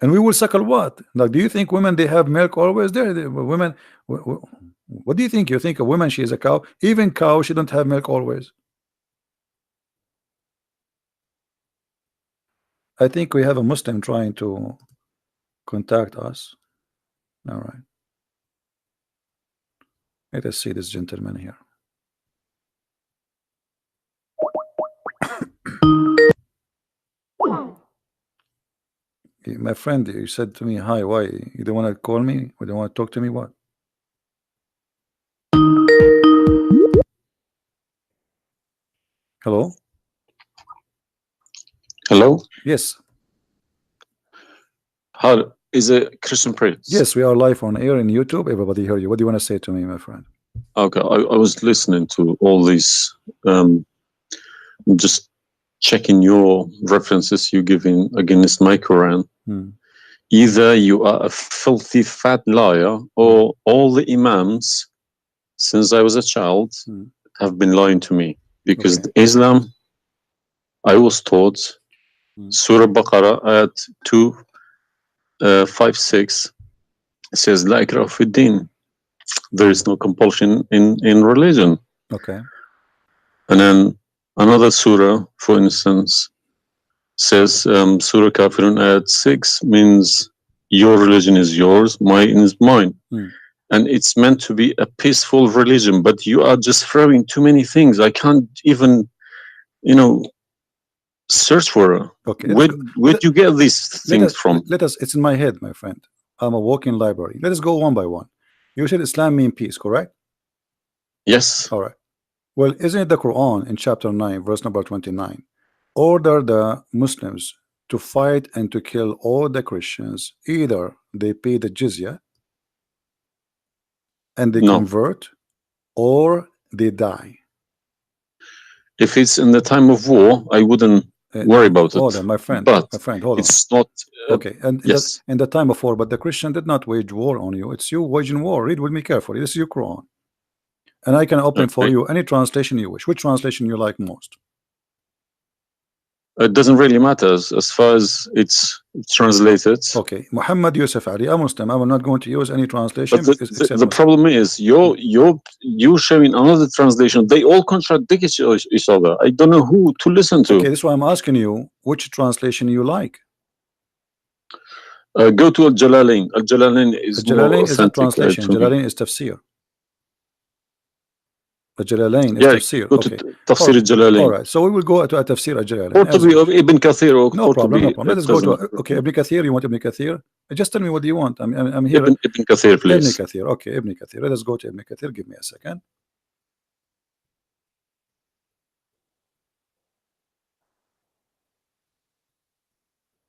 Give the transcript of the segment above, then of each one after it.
And we will suckle what? Like, do you think women they have milk always there? Women, what do you think? You think a woman she is a cow? Even cow she don't have milk always. I think we have a Muslim trying to contact us. All right. Let us see this gentleman here. My friend, you said to me, hi, why? You don't want to call me? You don't want to talk to me? What? Hello? Hello? Yes. How is it Christian Prince? Yes, we are live on air in YouTube. Everybody hear you. What do you want to say to me, my friend? Okay, I was listening to all these, just checking your references you giving against my Quran. Either you are a filthy fat liar, or all the imams since I was a child have been lying to me, because Islam, I was taught Surah Baqarah ayat 256 says la ikraha fi din, there is no compulsion in religion. Okay. And then another surah, for instance, says Surah Kafirun ayat 6 means your religion is yours, mine is mine. And it's meant to be a peaceful religion, but you are just throwing too many things. I can't even, search for it. Okay. Where do you get these things from? It's in my head, my friend. I'm a walking library. Let us go one by one. You said Islam means peace, correct? Yes. All right. Well, isn't it the Quran in chapter 9, verse number 29, order the Muslims to fight and to kill all the Christians, either they pay the jizya and they convert, or they die? If it's in the time of war, I wouldn't worry about it. Hold on, my friend. But my friend, hold on. It's not. Okay, and yes, in the time of war, but the Christian did not wage war on you. It's you waging war. Read with me carefully. This is your Quran, and I can open for you any translation you wish. Which translation you like most? It doesn't really matter as far as it's translated. Okay, Muhammad Yusuf Ali, a Muslim. I will not going to use any translation. But the problem is you're showing another translation. They all contradict each other. I don't know who to listen to. Okay, this is why I'm asking you which translation you like. Go to Al-Jalalain. Al-Jalalain is more authentic. Is a translation. Jalalain is tafsir. Al-Jalalain is tafsir. Go to Tafsir Al-Jalalain. All right, so we will go to a tafsir Al-Jalalain. Or to be of Ibn Kathir. No problem. Let us go to Ibn Kathir. You want Ibn Kathir? Just tell me what do you want. I'm here. Ibn Kathir, please. Ibn Kathir. Okay, Ibn Kathir. Let us go to Ibn Kathir. Give me a second.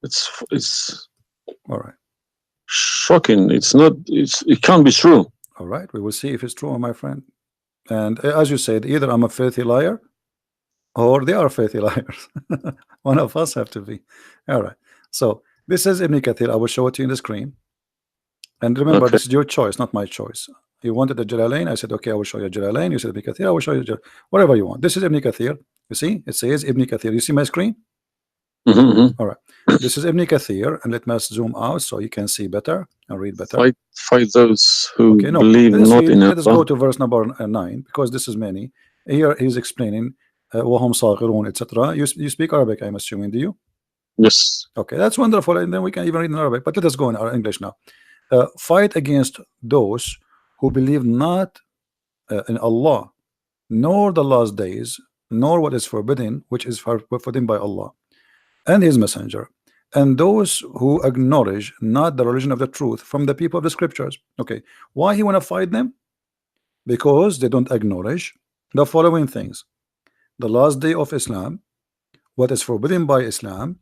It's all right. Shocking. It can't be true. All right, we will see if it's true, my friend. And as you said, either I'm a filthy liar or they are filthy liars. One of us have to be. All right. So this is Ibn Kathir. I will show it to you in the screen. And remember, this is your choice, not my choice. You wanted the Jalalain. I said, okay, I will show you Jalalain. You said Ibn Kathir. I will show you whatever you want. This is Ibn Kathir. You see, it says Ibn Kathir. You see my screen? All right. This is Ibn Kathir, and let me zoom out so you can see better and read better. Fight those who believe not in Allah. Let us go to verse number 9, because this is many. Here he's explaining وَهُمْ صَاغِرُونَ etc. You speak Arabic, I'm assuming, do you? Yes. Okay, that's wonderful, and then we can even read in Arabic. But let us go in our English now. Fight against those who believe not in Allah, nor the last days, nor what is forbidden, which is forbidden by Allah and His Messenger, and those who acknowledge not the religion of the truth from the people of the scriptures. Okay, why he want to fight them? Because they don't acknowledge the following things: the last day of Islam, what is forbidden by Islam,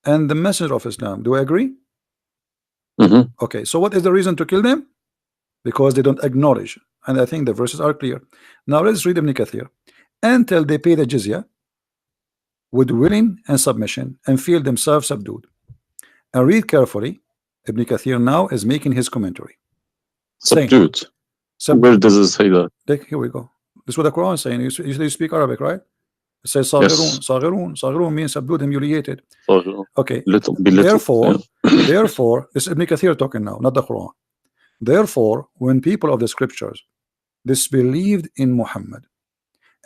and the messenger of Islam. Do I agree? Okay, so what is the reason to kill them? Because they don't acknowledge, and I think the verses are clear. Now let's read Ibn Kathir. Until they pay the jizya with willing and submission and feel themselves subdued. And read carefully. Ibn Kathir now is making his commentary. Subdued. Where does it say that? Here we go. This is what the Quran is saying. You speak Arabic, right? It says صاغرون. صاغرون means subdued, humiliated. Okay. Little. Therefore, this is Ibn Kathir talking now, not the Quran. Therefore, when people of the scriptures disbelieved in Muhammad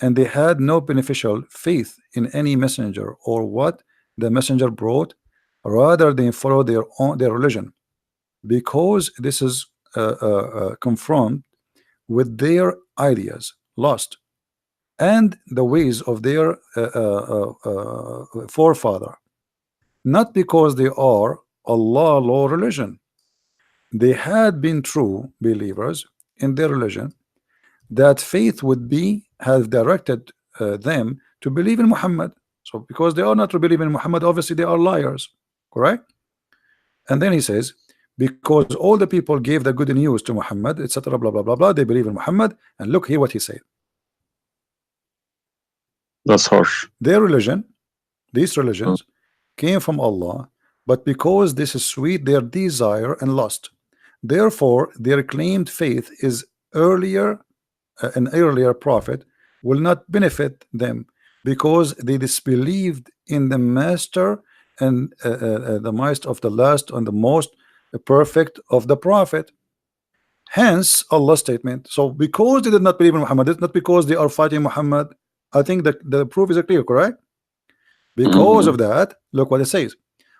and they had no beneficial faith in any messenger or what the messenger brought, rather they follow their religion, because this is confront with their ideas, lost, and the ways of their forefather, not because they are Allah law religion. They had been true believers in their religion, that faith would be have directed them to believe in Muhammad. So because they are not to believe in Muhammad, obviously they are liars, correct? And then he says, because all the people gave the good news to Muhammad, etc., blah blah blah blah, they believe in Muhammad. And look here what he said. That's harsh. Their religion, these religions, came from Allah, but because this is sweet, their desire and lust. Therefore, their claimed faith is earlier, an earlier prophet will not benefit them, because they disbelieved in the master and the master of the last and the most perfect of the prophet. Hence Allah's statement. So because they did not believe in Muhammad, it's not because they are fighting Muhammad. I think that the proof is clear, correct? Because of that, look what it says: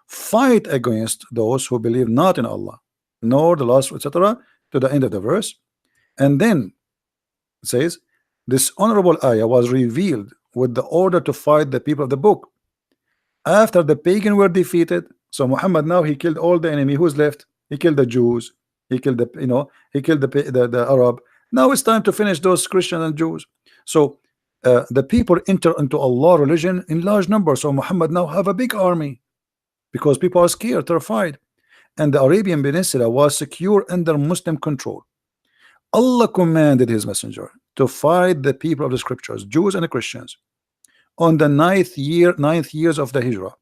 fight against those who believe not in Allah nor the last, etc., to the end of the verse. And then it says this honorable ayah was revealed with the order to fight the people of the book after the pagan were defeated. So Muhammad now he killed all the enemy. Who's left? He killed the Jews, he killed the he killed the Arab. Now it's time to finish those Christians and Jews. So the people enter into Allah religion in large numbers. So Muhammad now have a big army because people are scared, terrified, and the Arabian Peninsula was secure under Muslim control. Allah commanded his messenger to fight the people of the scriptures, Jews and the Christians. On the ninth years of the Hijrah,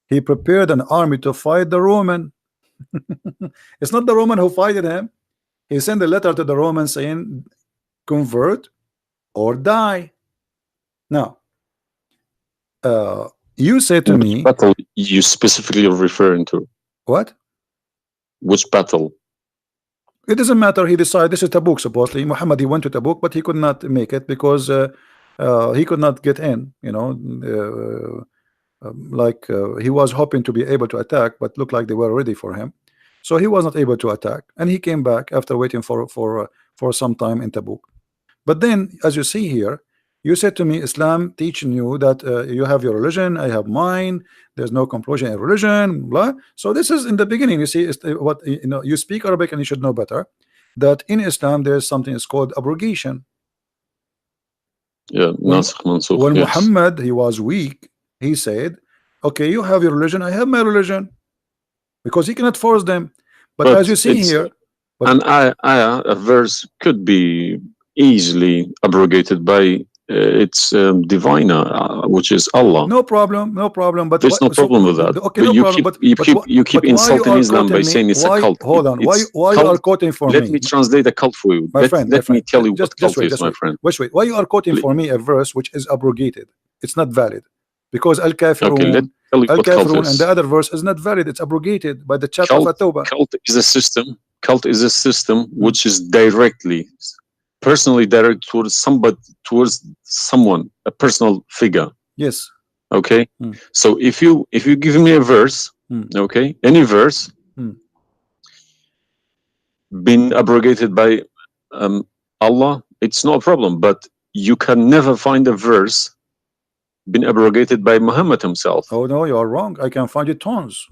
he prepared an army to fight the Roman. It's not the Roman who fighted him. He sent a letter to the Romans saying, convert or die. Now, you say to me, battle you specifically referring to? What? Which battle? It doesn't matter. He decided this is Tabuk. Supposedly, Muhammad he went to Tabuk, but he could not make it because he could not get in. He was hoping to be able to attack, but looked like they were ready for him, so he was not able to attack, and he came back after waiting for some time in Tabuk. But then, as you see here, you said to me, Islam teaching you that you have your religion, I have mine. There's no compulsion in religion, blah. So this is in the beginning. You see, what you speak Arabic and you should know better that in Islam there is something is called abrogation. Yeah, when yes. Muhammad he was weak, he said, "Okay, you have your religion, I have my religion," because he cannot force them. But as you see here, a verse could be easily abrogated by its diviner, which is Allah. No problem. But there's no problem with that. Okay, no problem. You keep insulting Islam by saying it's a cult. Hold on. Why you are quoting for me? Let me translate a cult for you. Let me tell you what cult is, my friend. Wait. Why you are quoting for me a verse which is abrogated? It's not valid because Al-Kafirun and the other verse is not valid. It's abrogated by the chapter of At-Tawbah. Cult is a system. Cult is a system which is personally direct towards someone, a personal figure. Yes. Okay. So if you give me a verse, okay, any verse been abrogated by Allah, it's no problem. But you can never find a verse been abrogated by Muhammad himself. Oh no, you are wrong. I can find it tons.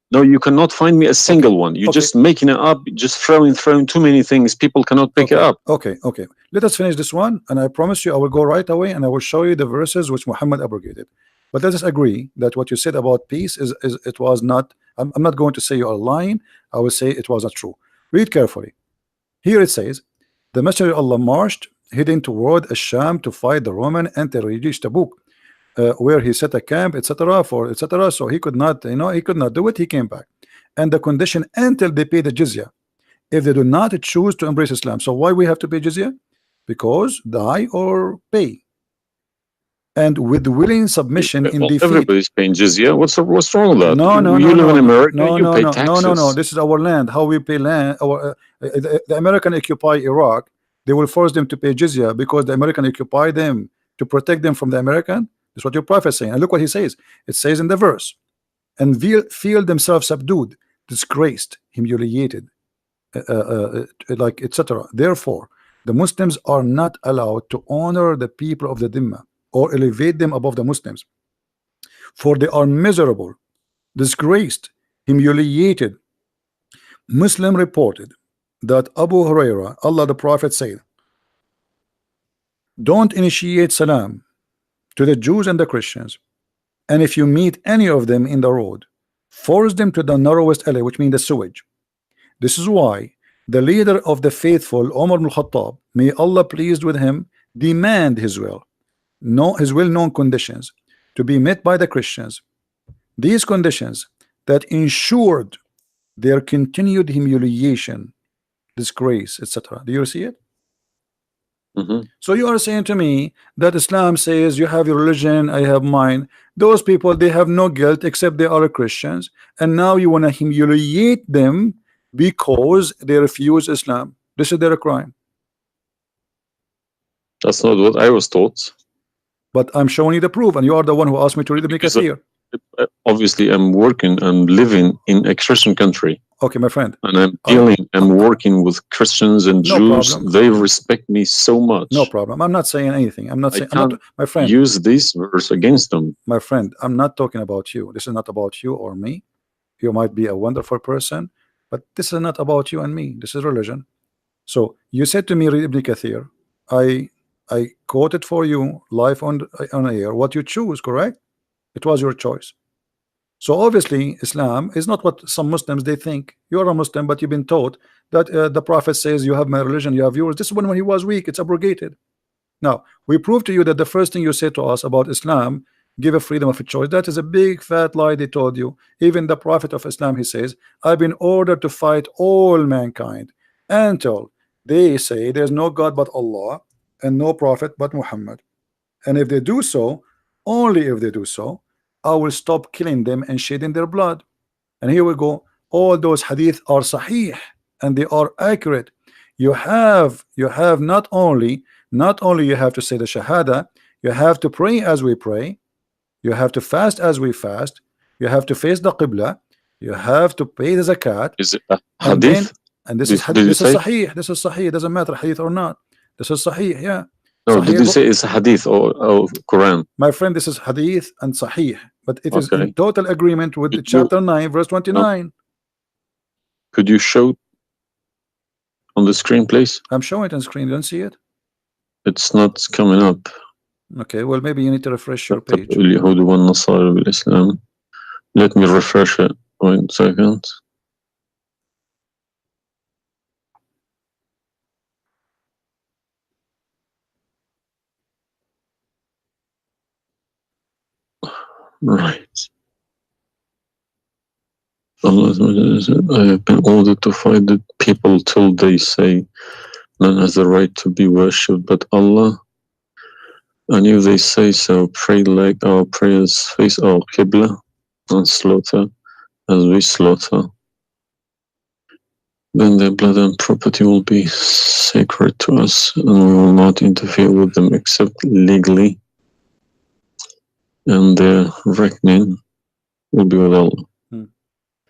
No, you cannot find me a single one. You're just making it up, just throwing too many things. People cannot pick it up. Okay. Let us finish this one, and I promise you I will go right away and I will show you the verses which Muhammad abrogated. But let us agree that what you said about peace is it was not. I'm not going to say you are lying. I will say it was not true. Read carefully. Here it says, the Messenger of Allah marched heading toward Asham to fight the Roman and to reach Tabuk. Where he set a camp, etc. So he could not, he could not do it. He came back, and the condition until they pay the jizya. If they do not choose to embrace Islam, so why we have to pay jizya? Because die or pay. and with willing submission in Well, defeat. everybody's paying jizya. What's wrong with that? No, no, you no, live no, in America. no, you no, pay no, taxes. no, no, no. This is our land. How we pay land? The American occupy Iraq. They will force them to pay jizya because the American occupy them to protect them from the American. That's what your prophet is saying. And look what he says. It says in the verse, and feel themselves subdued, disgraced, humiliated, like etc. Therefore, the Muslims are not allowed to honor the people of the Dhimma or elevate them above the Muslims, for they are miserable, disgraced, humiliated. Muslim reported that Abu Huraira, Allah the Prophet said, don't initiate salam to the Jews and the Christians, and if you meet any of them in the road, force them to the narrowest alley, which means the sewage. This is why the leader of the faithful, Umar ibn Khattab, may Allah pleased with him, demand his well-known conditions to be met by the Christians. These conditions that ensured their continued humiliation, disgrace, etc. Do you see it? So you are saying to me that Islam says you have your religion, I have mine. Those people, they have no guilt except they are Christians, and now you want to humiliate them because they refuse Islam. This is their crime. That's not what I was taught. But I'm showing you the proof, and you are the one who asked me to read Ibn Kathir. Obviously, I'm working and living in a Christian country. Okay, my friend. And I'm working with Christians and Jews. Problem. They respect me so much. No problem. I'm not saying anything. I'm not saying, my friend. Use this verse against them. My friend, I'm not talking about you. This is not about you or me. You might be a wonderful person, but this is not about you and me. This is religion. So you said to me, read Ibn Kathir. I quoted for you live on air what you choose, correct? It was your choice. So obviously Islam is not what some Muslims they think. You're a Muslim, but you've been taught that the Prophet says you have my religion, you have yours. This is when he was weak, it's abrogated. Now we prove to you that the first thing you say to us about Islam, give a freedom of a choice. That is a big fat lie they told you. Even the Prophet of Islam, he says, I've been ordered to fight all mankind until they say there's no God but Allah and no prophet but Muhammad. And if they do so, only if they do so, I will stop killing them and shedding their blood. And here we go. All those hadith are sahih and they are accurate. You have not only you have to say the shahada, you have to pray as we pray, you have to fast as we fast, you have to face the qibla, you have to pay the zakat. Is it a hadith? And this is sahih. This is sahih. It doesn't matter hadith or not. This is sahih. Yeah. No, did you say it's hadith or Quran? My friend, this is hadith and sahih, but it is in total agreement with the chapter 9, verse 29. No. Could you show on the screen, please? I'm showing it on screen. You don't see it? It's not coming up. Okay, well, maybe you need to refresh your page. Let me refresh it. 1 second. Right. I have been ordered to fight the people till they say none has the right to be worshipped but Allah. And if they say so, pray like our prayers, face our Qibla, and slaughter as we slaughter. Then their blood and property will be sacred to us, and we will not interfere with them except legally. And their reckoning will be with Allah.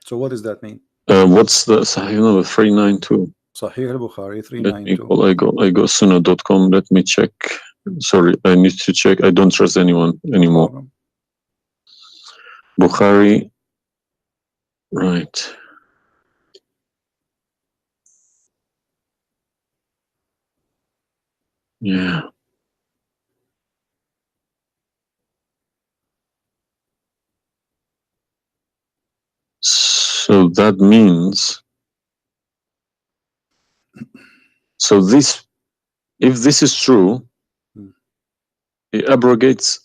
So what does that mean? What's the Sahih number? 392. Sahih al-Bukhari 392. I go sunnah.com. Let me check. Sorry, I need to check. I don't trust anyone anymore. No Bukhari. Right. Yeah. So that means, so this, if this is true, it abrogates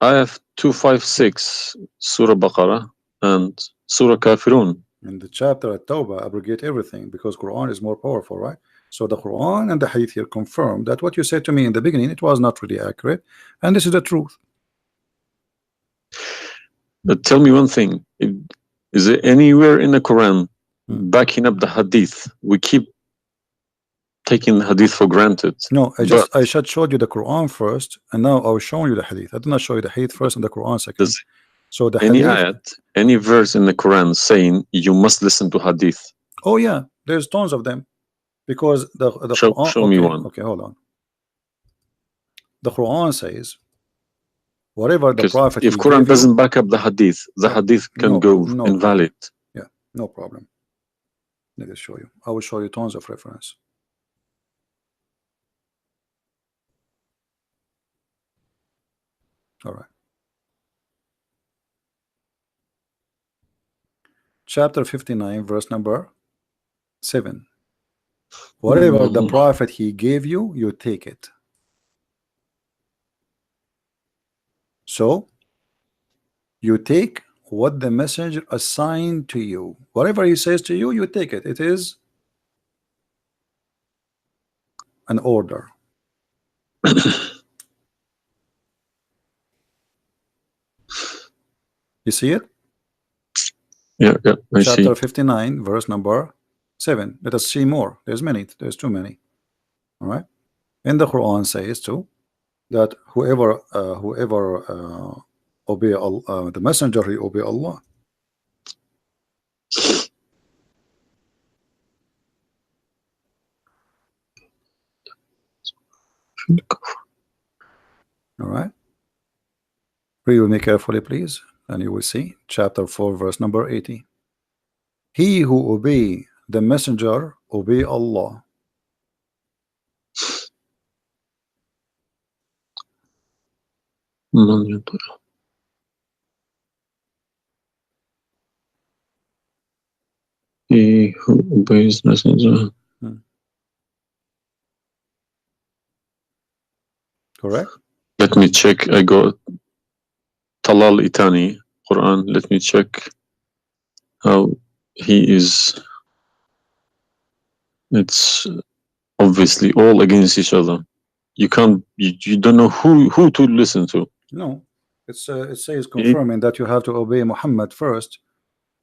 Ayah 256, Surah Baqarah, and Surah Kafirun. In the chapter at Tawbah, abrogate everything because Quran is more powerful, right? So the Quran and the Hadith here confirm that what you said to me in the beginning, it was not really accurate, and this is the truth. But tell me one thing: is there anywhere in the Quran backing up the Hadith? We keep taking the Hadith for granted. No, I just showed you the Quran first, and now I was showing you the Hadith. I did not show you the Hadith first and the Quran second. So the any Hadith, ayat, any verse in the Quran saying you must listen to Hadith? Oh yeah, there's tons of them, because the Quran. Show me one. Okay, hold on. The Quran says, whatever the Prophet. If Quran doesn't back up the Hadith can go invalid. Yeah, no problem. Let me show you. I will show you tons of reference. All right. Chapter 59, verse number 7. Whatever the Prophet he gave you, you take it. So you take what the messenger assigned to you. Whatever he says to you, you take it. It is an order. You see it? Yeah, I see. Chapter 59, verse number 7. Let us see more. There's many. There's too many. All right. And the Quran says too that whoever obey the messenger, he obey Allah. All right. Read with me carefully, please, and you will see chapter 4, verse number 80. He who obey the messenger obey Allah. He who obeys messenger. Correct. Let me check. I got Talal Itani Quran. Let me check how he is. It's obviously all against each other. You can't. You don't know who to listen to. No, it says confirming that you have to obey Muhammad first,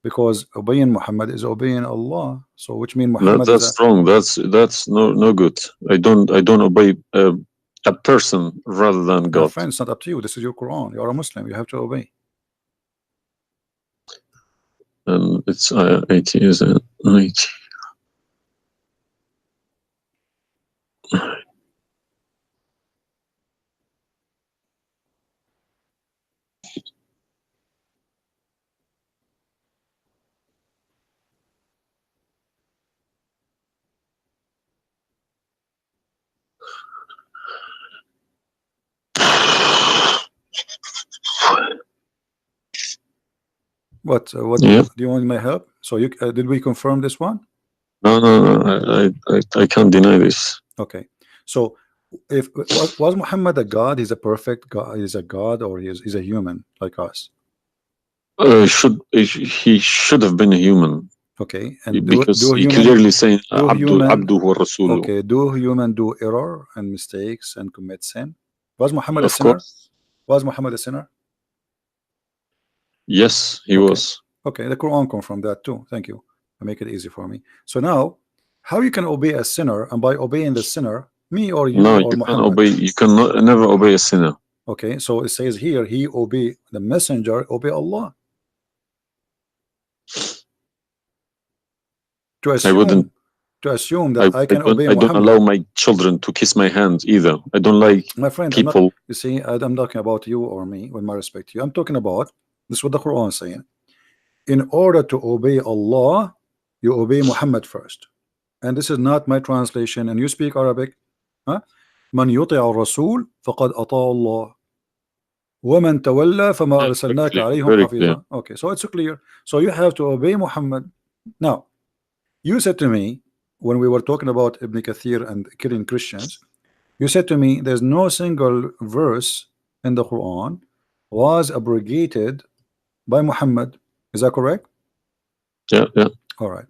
because obeying Muhammad is obeying Allah. So which means Muhammad. That's wrong. That's no good. I don't obey a person rather than God. My friend, it's not up to you. This is your Quran. You are a Muslim. You have to obey. And it's 80, isn't it? 80. What Yeah. do you want my help? So you did we confirm this one? No. I can't deny this. Okay. So if was Muhammad a god? He's a perfect god. He's a god, or he's a human like us? He should have been a human. Okay. And because he clearly saying Abduhu wa Rasuluhu. Okay. Do human do error and mistakes and commit sin? Was Muhammad a Of sinner? course. Was Muhammad a sinner? Yes, he was. Okay, the Quran confirmed that too. Thank you. I make it easy for me. So now, how you can obey a sinner, and by obeying the sinner, me or you No, or you Muhammad? can obey. You can never obey a sinner. Okay, so it says here, he obey the messenger, obey Allah. To assume that I can obey Muhammad. I don't allow my children to kiss my hand either. I don't like my friend, people. You see, I'm talking about you or me, with my respect to you. I'm talking about, this is what the Quran is saying. In order to obey Allah, you obey Muhammad first. And this is not my translation. And you speak Arabic. من يطع الرسول فقد أطاع الله ومن تولى فما أرسلناك عليهم حفيظا. Okay, so it's clear. So you have to obey Muhammad. Now, you said to me, when we were talking about Ibn Kathir and killing Christians, you said to me there's no single verse in the Quran was abrogated by Muhammad. Is that correct? Yeah. All right.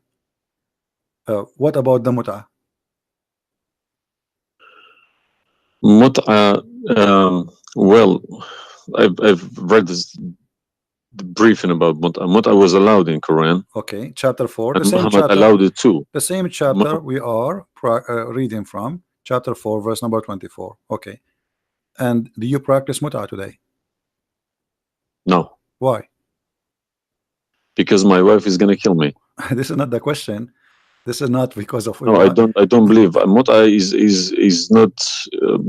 What about the mut'ah? Mut'a, well, I've read this briefing about Mut'a. Mut'a was allowed in Quran, Okay, chapter 4, the and same Muhammad chapter, allowed it too. the same chapter we are reading from, chapter 4, verse number 24. Okay, and do you practice mut'a today? No, Why? because my wife is gonna kill me. This is not the question. This is not because of No, I don't believe Mut'a is not.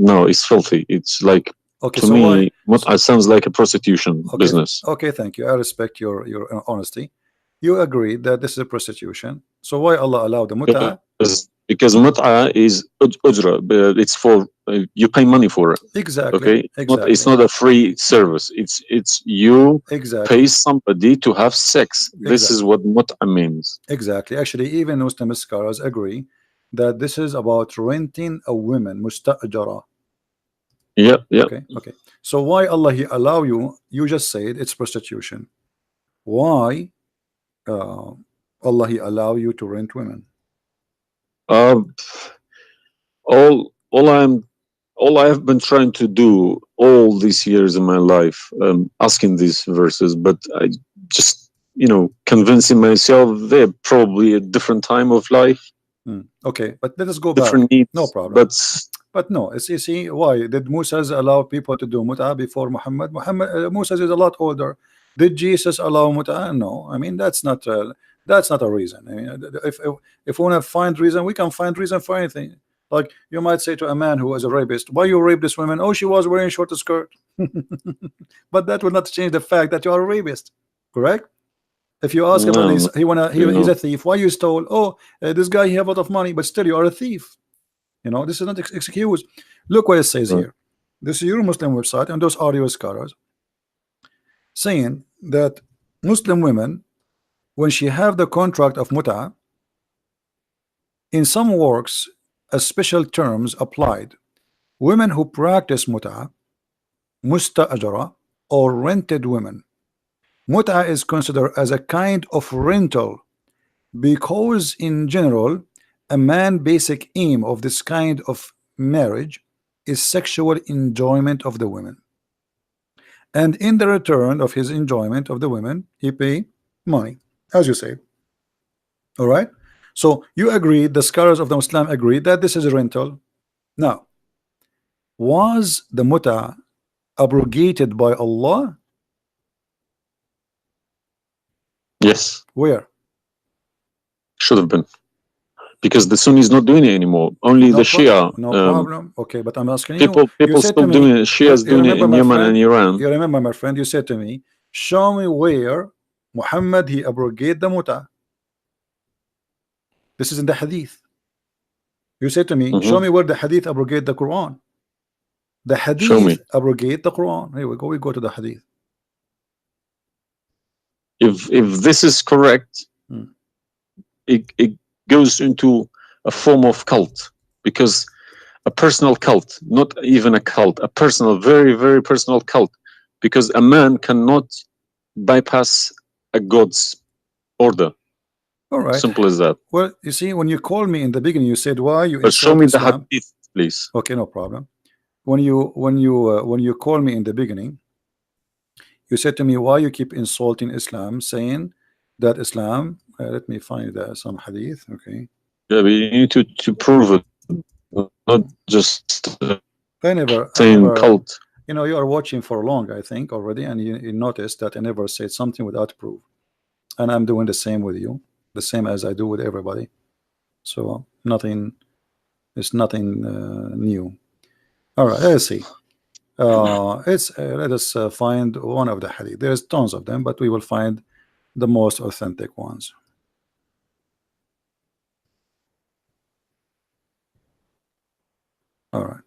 No, it's filthy. It's like, Okay, to so why? me, Mut'a sounds like a prostitution Okay, business. okay, thank you. I respect your honesty. You agree that this is prostitution. So why Allah allowed the mut'a? Because Mut'a is ujra. It's for you pay money for it. Exactly. Okay, Exactly. it's not a free service. It's you Exactly. pay somebody to have sex. This is what Mut'a means. Exactly. Actually, even Muslim scholars agree that this is about renting a woman, musta'jara. Yeah, yeah. Okay, okay. So why Allah He allow you? You just said it's prostitution. Why Allah He allow you to rent women? All I have been trying to do all these years in my life, asking these verses, but I just, convincing myself they're probably a different time of life. Okay, but let us go different back. needs. No problem. But no, it's you see why did Moses allow people to do mut'a before Muhammad? Moses is a lot older. Did Jesus allow mut'a? No, I mean that's not a reason. I mean, if we want to find reason, we can find reason for anything. Like you might say to a man who was a rapist, why you rape this woman? Oh, she was wearing short skirt. But that will not change the fact that you are a rapist, correct? If you ask about this, he's a thief. Why you stole? Oh, this guy he have a lot of money, but still you are a thief. This is not excuse. Look what it says here. This is your Muslim website, and those are your scholars saying that Muslim women, when she have the contract of mut'a, in some works, a special terms applied. Women who practice mut'a, musta'ajara, or rented women. Mut'a is considered as a kind of rental because, in general, a man's basic aim of this kind of marriage is sexual enjoyment of the women, and in the return of his enjoyment of the women he pay money, as you say. All right, so you agree, the scholars of the Muslim agree that this is a rental. Now, was the mut'a abrogated by Allah? Yes. Where? Should have been, because the Sunni is not doing it anymore. Only the Shia. No problem. Okay, but I'm asking people still doing it. Shia is doing it in Yemen and Iran. You remember, my friend, you said to me, show me where Muhammad he abrogated the mut'a. This is in the hadith. You said to me, show me where the hadith abrogate the Quran. The hadith abrogate the Quran. Here we go. We go to the hadith. If this is correct, it goes into a form of cult, because a personal cult, not even a cult, a personal, very, very personal cult, because a man cannot bypass a God's order. All right. Simple as that. Well, you see, when you called me in the beginning, you said, why you but show me Islam? The hadith, please. Okay, no problem. When you call me in the beginning, you said to me, why you keep insulting Islam, saying that Islam, let me find some hadith. Okay. Yeah, but you need to prove it, not just saying cult. You are watching for long, I think, already, and you noticed that I never said something without proof, and I'm doing the same with you, the same as I do with everybody. So it's nothing new. All right, let's see. Let us find one of the hadith. There's tons of them, but we will find the most authentic ones. All right.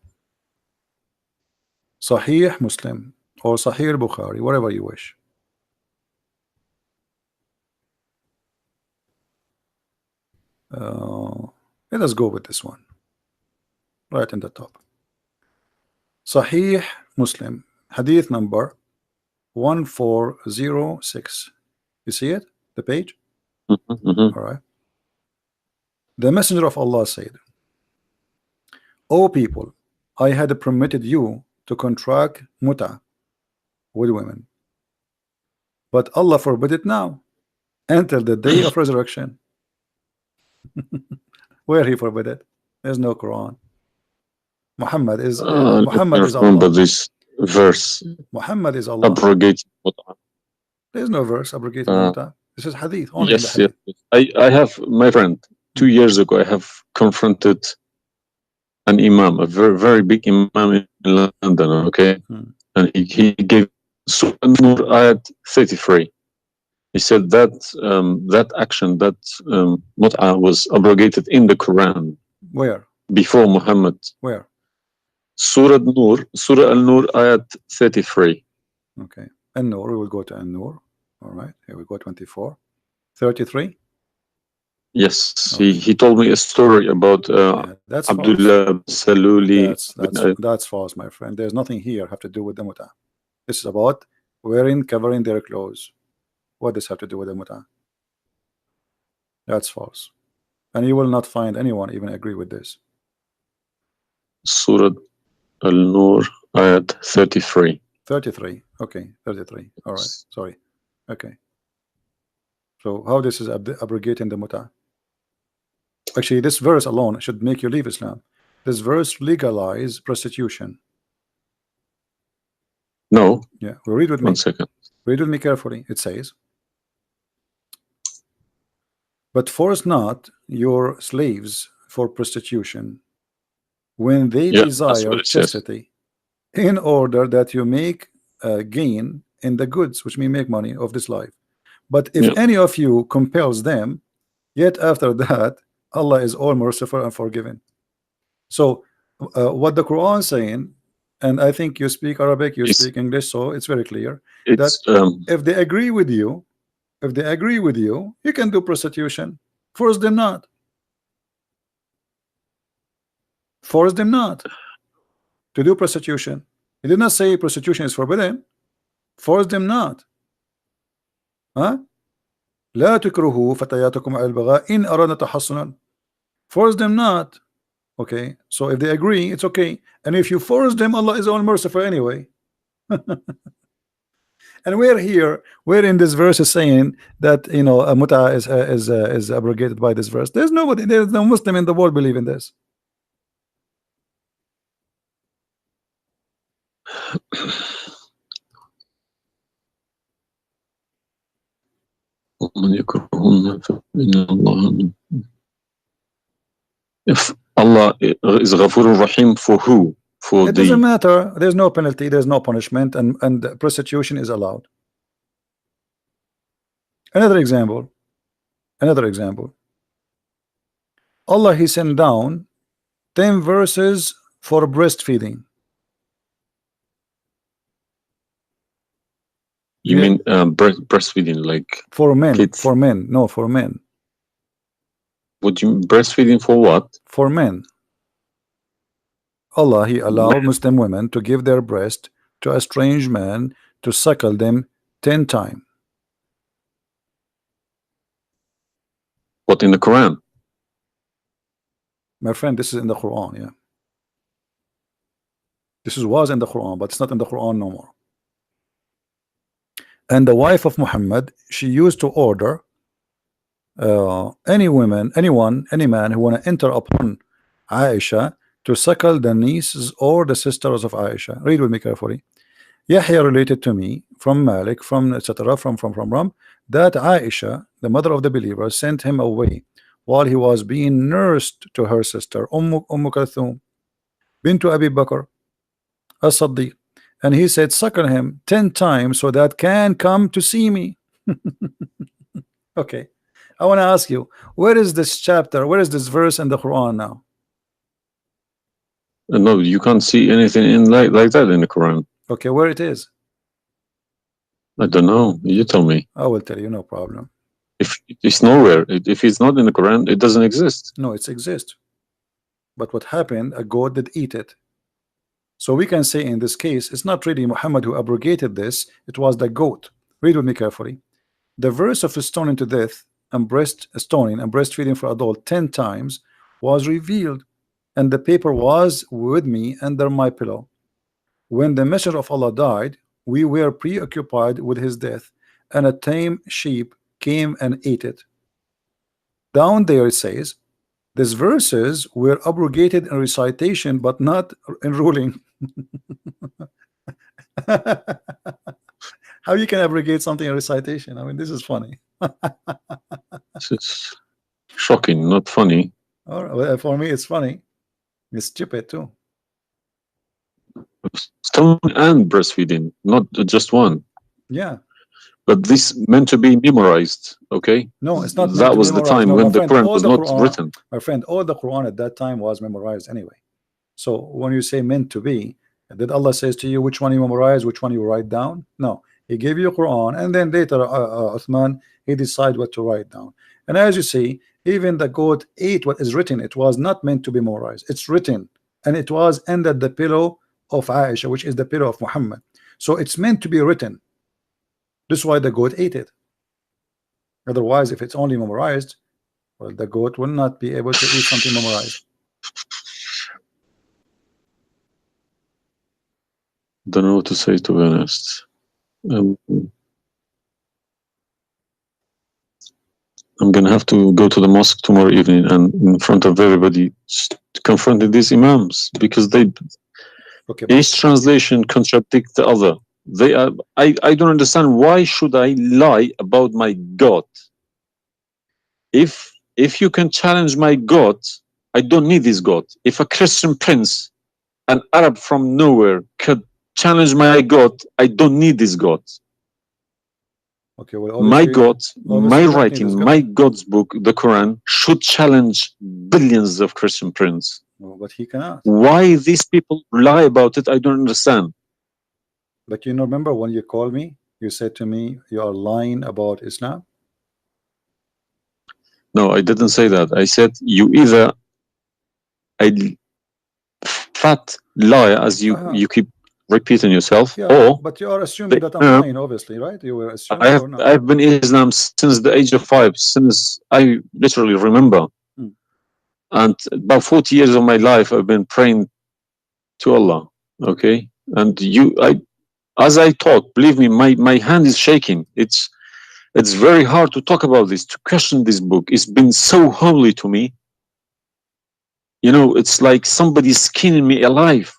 Sahih Muslim or Sahih Bukhari, whatever you wish. Let us go with this one right in the top. Sahih Muslim, hadith number 1406. You see it, the page? All right. The Messenger of Allah said, O people, I had permitted you to contract muta with women, but Allah forbid it now until the day of resurrection. Where he forbid it? There's no Quran. Muhammad is Muhammad is remember Allah. this verse. Muhammad is Allah. Abrogating mut'a. There's no verse abrogating muta. This is hadith. Only in the Yes, hadith. yes. I have, my friend, 2 years ago, I have confronted an imam, a very, very big imam in London, okay? And he gave Surah An-Nur ayat 33. He said that that action, that mut'a was abrogated in the Quran. Where? Before Muhammad. Where? Surah An-Nur, Surah Al-Nur ayat 33. Okay. An-Nur, we will go to An-Nur. All right, here we go, 24. 33? Yes, Okay. he told me a story about That's Abdullah Saluli. That's false, my friend. There's nothing here have to do with the muta. This is about covering their clothes. What does have to do with the muta? That's false, and you will not find anyone even agree with this. Surah Al-Nur ayat 33. 33. Okay, 33. All right. Sorry. Okay. So how this is abrogating the muta? Actually, this verse alone should make you leave Islam. This verse legalize prostitution. No. Yeah. Well, read with me. 1 second. Read with me carefully. It says, but force not your slaves for prostitution when they desire chastity, in order that you make gain in the goods, which mean make money of this life. But if any of you compels them, yet after that Allah is all merciful and forgiving. So what the Quran is saying, and I think you speak Arabic, you speak English, so it's very clear that if they agree with you, you can do prostitution. Force them not. Force them not to do prostitution. He did not say prostitution is forbidden. Force them not. Huh? لا تكرهوا فتياتكم على البغاء إن أردنا تحصنا. Force them not. Okay, so if they agree, it's okay. And if you force them, Allah is all merciful anyway. And we're in this verse is saying that, you know, a muta is abrogated by this verse. There's no Muslim in the world believe in this. If Allah is Ghafurur Rahim for who? For it doesn't matter. There's no penalty, there's no punishment, and prostitution is allowed. Another example. Allah, he sent down 10 verses for breastfeeding. You mean breastfeeding, like for men? Kids. For men, no, for men. Would you breastfeeding for what? For men. Allah, he allowed Muslim women to give their breast to a strange man to suckle them 10 times. What, in the Quran? My friend, this is in the Quran, yeah. This was in the Quran, but it's not in the Quran no more. And the wife of Muhammad, she used to order any man who want to enter upon Aisha to suckle the nieces or the sisters of Aisha. Read with me carefully. Yahya related to me from Malik, from etc. from that Aisha, the mother of the believer, sent him away while he was being nursed to her sister Kalthum bintu Abi Bakr as-Siddiq, and he said, suckle him 10 times so that can come to see me. Okay, I want to ask you, where is this chapter, where is this verse in the Quran now? No, you can't see anything in like that in the Quran. Okay, where it is? I don't know. You tell me. I will tell you, no problem. If it's nowhere, if it's not in the Quran, it doesn't exist. No, it exists. But what happened? A goat did eat it. So we can say in this case, it's not really Muhammad who abrogated this. It was the goat. Read with me carefully. The verse of stoning to death and breastfeeding for adult 10 times was revealed and the paper was with me under my pillow. When the Messenger of Allah died, we were preoccupied with his death, and a tame sheep came and ate it. Down there it says, these verses were abrogated in recitation, but not in ruling. How you can abrogate something in recitation? I mean, this is funny. This is shocking, not funny. Well, for me, it's funny. It's stupid too. Stomach and breastfeeding, not just one. Yeah. But this meant to be memorized, okay? No, it's not. That was the time when the Quran was not written. My friend, all the Quran at that time was memorized anyway. So when you say meant to be, did Allah says to you which one you memorize, which one you write down? No, He gave you Quran, and then later Uthman, he decided what to write down. And as you see, even the goat ate what is written. It was not meant to be memorized. It's written, and it was under the pillow of Aisha, which is the pillow of Muhammad. So it's meant to be written. This is why the goat ate it. Otherwise, if it's only memorized, well, the goat will not be able to eat something memorized. Don't know what to say, to be honest. I'm gonna have to go to the mosque tomorrow evening and in front of everybody confront these imams, because they each translation contradicts the other. They are. I don't understand, why should I lie about my God? If you can challenge my God, I don't need this God. If a Christian prince, an Arab from nowhere, could challenge my God, I don't need this God. Okay, well, my God, my writing, my God's book, the Quran, should challenge billions of Christian princes. Well, but he cannot. Why these people lie about it, I don't understand. But you remember when you called me, you said to me, you are lying about Islam? No, I didn't say that. I said you either a fat liar, as you keep repeating yourself, or but you are assuming that I'm lying, obviously, right? You were assuming. I've been in Islam since the age of 5, since I literally remember, and about 40 years of my life I've been praying to Allah. Okay, and as I talk, believe me, my hand is shaking. It's very hard to talk about this, to question this book. It's been so holy to me. You know, it's like somebody's skinning me alive.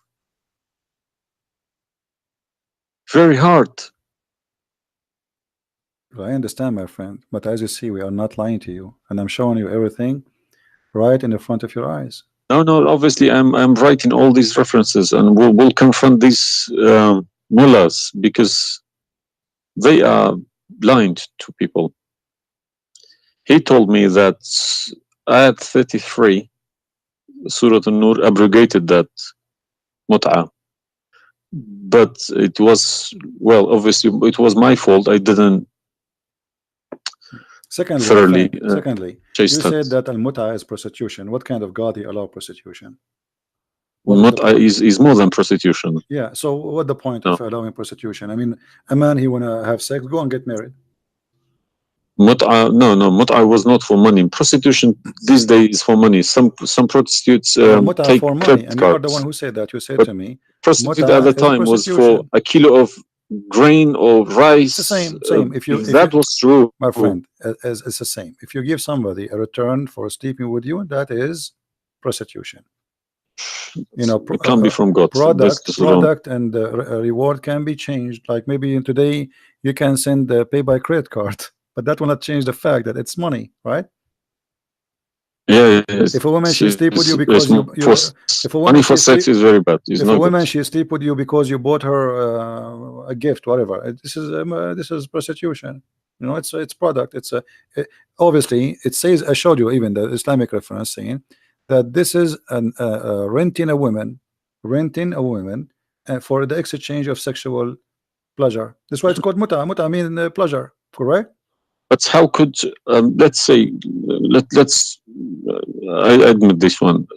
Very hard. I understand, my friend, but as you see, we are not lying to you, and I'm showing you everything right in the front of your eyes. No, obviously I'm writing all these references, and we'll confront these mullahs, because they are blind to people. He told me that Ayat 33, Surah An-Nur, abrogated that mut'ah. But it was, well, obviously it was my fault. I didn't thoroughly secondly, you said that al-mut'ah is prostitution. What kind of God he allow prostitution? Mut'ah is more than prostitution. Yeah, so what the point of allowing prostitution? I mean, a man, he wanna have sex, go and get married. Mut'ah, no, mut'ah was not for money. Prostitution these days is for money. Some prostitutes take for money, and you are the one who said that. You said to me, prostitute at the time was for a kilo of grain or rice. It's the same. If that was true, my friend, it's the same. If you give somebody a return for sleeping with you, that is prostitution. You know, it can be from God. Product and reward can be changed. Like maybe today you can send pay by credit card, but that will not change the fact that it's money, right? Yeah. If a woman she sleep with you because money for sex is very bad. If a woman she sleep with you because you bought her a gift, whatever, this is prostitution. You know, it's product. Obviously it says, I showed you even the Islamic reference saying that this is renting a woman for the exchange of sexual pleasure. That's why it's called mut'ah. Mut'ah means pleasure, correct? But how could let's say let's I admit this one.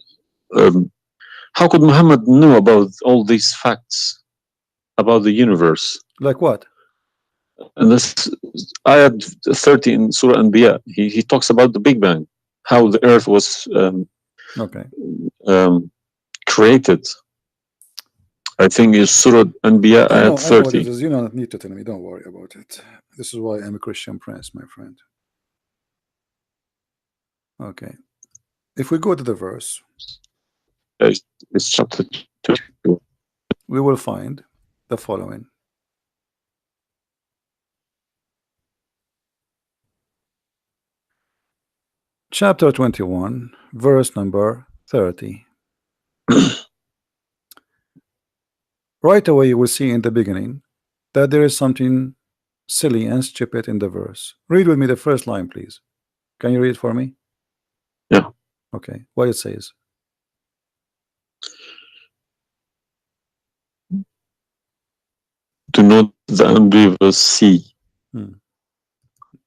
How could Muhammad know about all these facts about the universe? Like what? And this Ayat 30 in Surah Anbiya, he talks about the Big Bang, how the earth was Okay. Created. I think is Surah Anbiya I know at what 30. it is. You don't need to tell me. Don't worry about it. This is why I'm a Christian prince, my friend. Okay. If we go to the verse, It's chapter 2. we will find the following. Chapter 21, verse number 30. Right away, you will see in the beginning that there is something silly and stupid in the verse. Read with me the first line, please. Can you read it for me? Yeah. Okay. What it says? Do not the unbelievers see?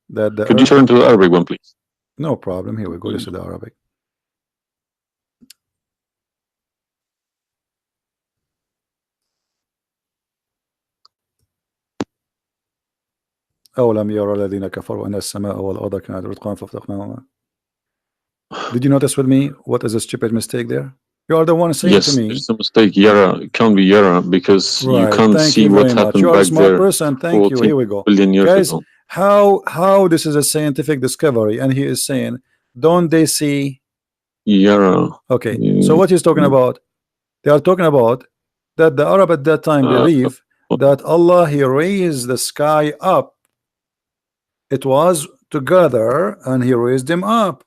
That the Could you turn to the Arabic one, please? No problem. Here we go. This is the Arabic. أولم يرى الذين كفروا أن السماء والأرض كانت رتقا ففتقناهما. Did you notice with me what is a stupid mistake there? You are the one saying Yes, to me. there's a mistake. Yara, it can't be Yara because you Right. can't Thank see you what very much. happened You are a back smart there person. Thank you. 14 Here we go. billion years Guys, ago. how this is a scientific discovery, and he is saying, don't they see? Yara. Okay. So what he's talking about? They are talking about that the Arab at that time believe that Allah, he raised the sky up. It was together and he raised them up.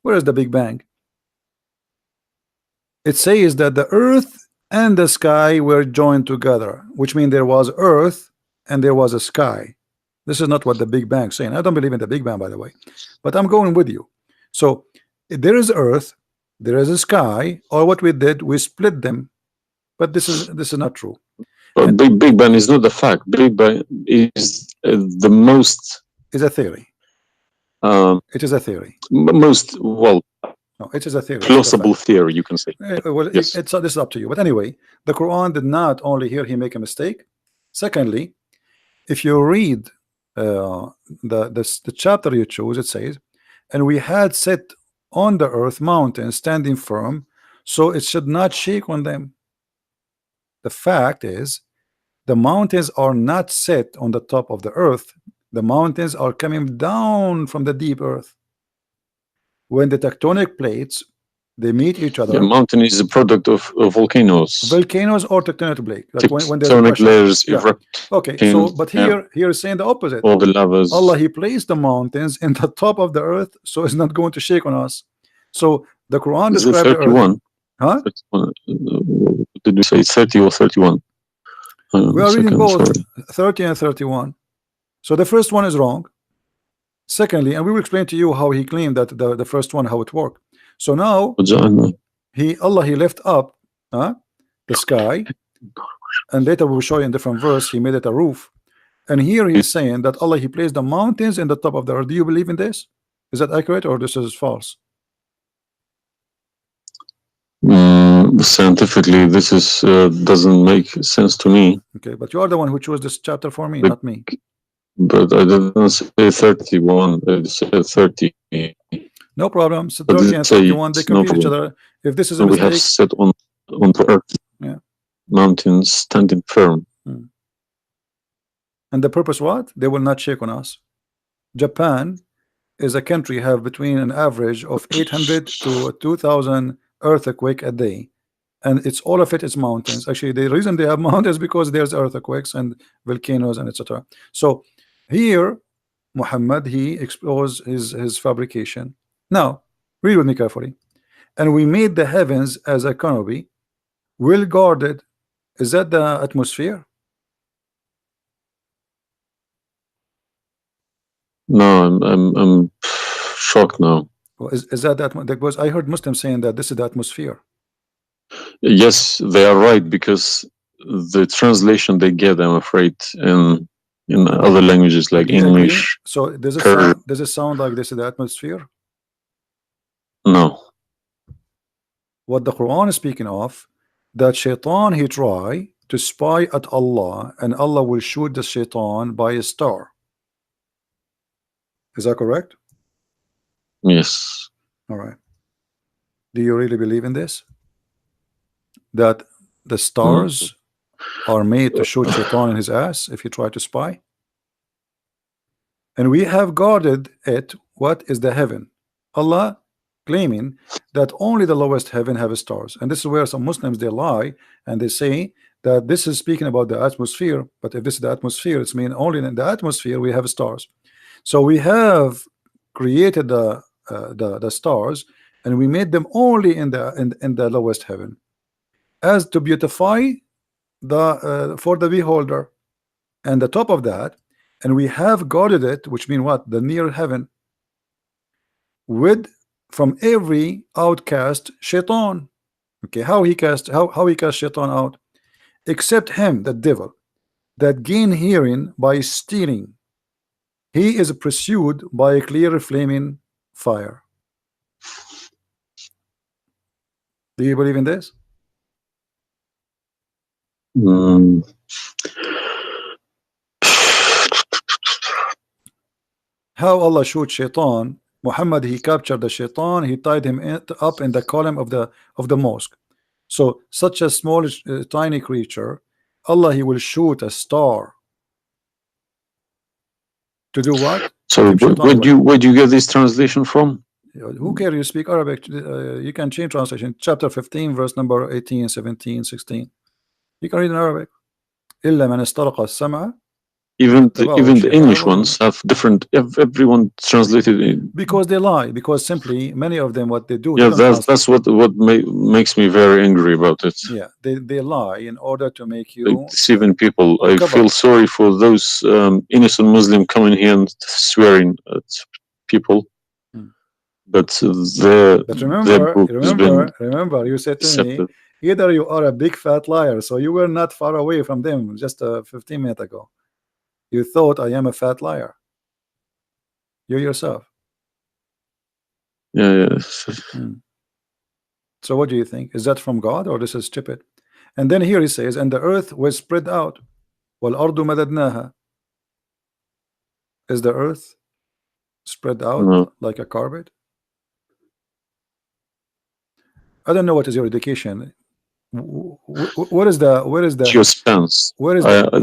Where is the Big Bang? It says that the earth and the sky were joined together, which means there was earth and there was a sky. This is not what the Big Bang is saying. I don't believe in the Big Bang, by the way, but I'm going with you. So there is earth, there is a sky, or what we did, we split them. But this is not true. But Big Bang is not the fact. Big Bang is the most. Is a theory. It is a theory. Most well. No, it is a theory. Plausible theory, you can say. Well, yes. This is up to you. But anyway, the Quran did not only here he make a mistake. Secondly, if you read the chapter you choose, it says, and we had set on the earth mountains standing firm, so it should not shake on them. The fact is, the mountains are not set on the top of the earth. The mountains are coming down from the deep earth. When the tectonic plates they meet each other. The mountain is a product of volcanoes. Volcanoes or tectonic plate. Like when there's tectonic layers erupt. Okay, so but here is saying the opposite. All the lavas. Allah, he placed the mountains in the top of the earth, so it's not going to shake on us. So the Quran describes the earth. Huh? 31. Did we say 30 or 31? We are reading both 30 and 31. So the first one is wrong. Secondly, and we will explain to you how he claimed that the first one, how it worked. So now Allah he left up the sky, and later we will show you in different verse he made it a roof. And here he is saying that Allah he placed the mountains in the top of the earth. Do you believe in this? Is that accurate or this is false? Scientifically, this is doesn't make sense to me. Okay, but you are the one who chose this chapter for me, not me. But I didn't say 31. I said 30. No problem. So 30 and 31 they complete each other. If this is a mistake, we have set on the earth. Yeah. Mountains standing firm. And the purpose what? They will not shake on us. Japan is a country have between an average of 800 to 2,000 earthquake a day, and it's all of it is mountains. Actually, the reason they have mountains because there's earthquakes and volcanoes and etc. So here Muhammad he exposed his fabrication. Now read with me carefully. And we made the heavens as a canopy, well guarded. Is that the atmosphere? No, I'm shocked now. Well, is that because I heard Muslims saying that this is the atmosphere? Yes, they are right, because the translation they get, I'm afraid, in other languages like English. So does it sound like this is the atmosphere? No. What the Quran is speaking of, that shaitan he try to spy at Allah, and Allah will shoot the shaitan by a star. Is that correct? Yes. All right. Do you really believe in this? That the stars are made to shoot Shaitan in his ass if you try to spy? And we have guarded it. What is the heaven? Allah claiming that only the lowest heaven have stars, and this is where some Muslims they lie and they say that this is speaking about the atmosphere, but if this is the atmosphere, it's mean only in the atmosphere we have stars. So we have created the stars, and we made them only in the lowest heaven, as to beautify the for the beholder, and the top of that, and we have guarded it, which mean what? The near heaven, with from every outcast Shaitan. Okay, how he cast Shaitan out? Except him, the devil, that gain hearing by stealing. He is pursued by a clear flaming fire. Do you believe in this? How Allah shoot Shaitan? Muhammad, he captured the Shaitan, he tied him up in the column of the mosque. So such a small tiny creature, Allah, he will shoot a star to do what? So where do you get this translation from? Who cares? You speak Arabic, you can change translation. Chapter 15 verse number 18, 17, 16. You can read in Arabic. إلا من استرق السمع. Even the English ones have different. Everyone translated it because they lie. Because simply many of them, what they do. Yeah, that's what makes me very angry about it. Yeah, they lie in order to make you deceiving people. I feel sorry for those innocent Muslim coming here and swearing at people. But remember, you said to me, either you are a big fat liar, so you were not far away from them just 15 minutes ago. You thought I am a fat liar. You yourself. Yeah. So what do you think? Is that from God or this is stupid? And then here he says, and the earth was spread out. وَالْأَرْضُ مَدَدْنَاهَا. Is the earth spread out like a carpet? I don't know what is your education. Where is the geoscience?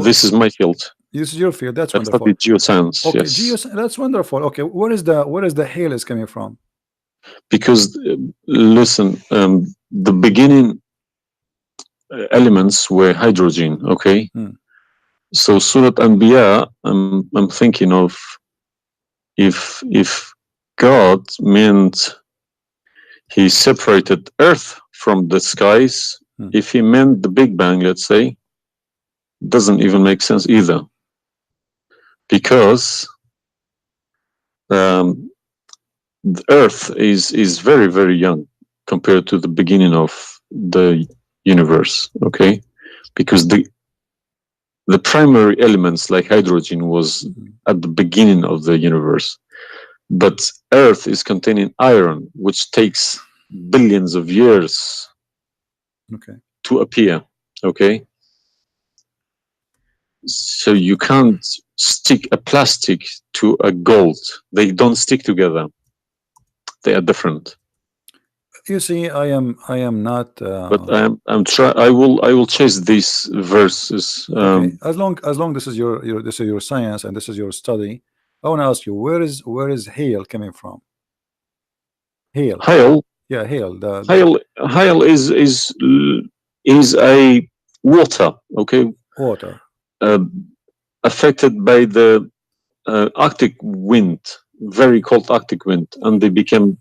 This is my field. This is your field. That's wonderful. Geoscience. Okay, yes. That's wonderful. Okay, where is the hail is coming from? Because listen, the beginning elements were hydrogen. Okay, so Surat Anbiya, I'm thinking of if God meant he separated Earth from the skies. If he meant the Big Bang, let's say, doesn't even make sense either, because the Earth is very, very young compared to the beginning of the universe. Okay, because the primary elements like hydrogen was at the beginning of the universe, but Earth is containing iron, which takes billions of years to appear. Okay, so you can't stick a plastic to a gold. They don't stick together. They are different. You see, I am not. But I will chase these verses. Okay. As long this is your science and this is your study, I want to ask you, where is hail coming from? Hail. Yeah, hail. Hail is a water. Okay. Water. Affected by the Arctic wind, very cold Arctic wind, and they became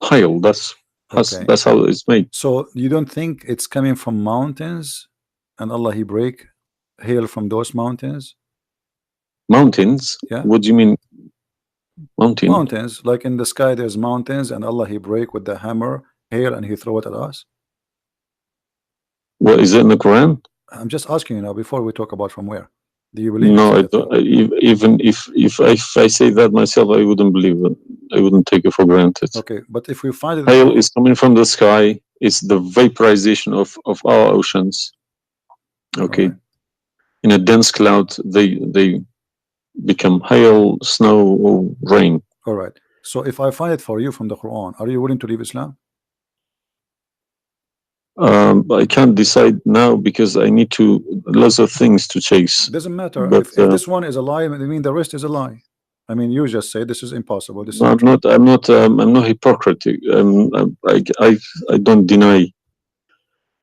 hail. That's how it's made. So you don't think it's coming from mountains, and Allah he break hail from those mountains? Mountains? Yeah. What do you mean? Mountains, like in the sky, there's mountains, and Allah he break with the hammer hail, and he throw it at us. Well, is it in the Quran? I'm just asking you now before we talk about from where. Do you believe? No, I don't. Even if I say that myself, I wouldn't believe it. I wouldn't take it for granted. Okay, but if we find it, hail is coming from the sky. It's the vaporization of our oceans. Okay, right. In a dense cloud, they become hail, snow, or rain. All right. So if I find it for you from the Quran, are you willing to leave Islam? I can't decide now because I need to lots of things to chase. Doesn't matter. But If this one is a lie, I mean the rest is a lie. I mean, you just say this is impossible. This is I'm true. I'm not hypocritic. I don't deny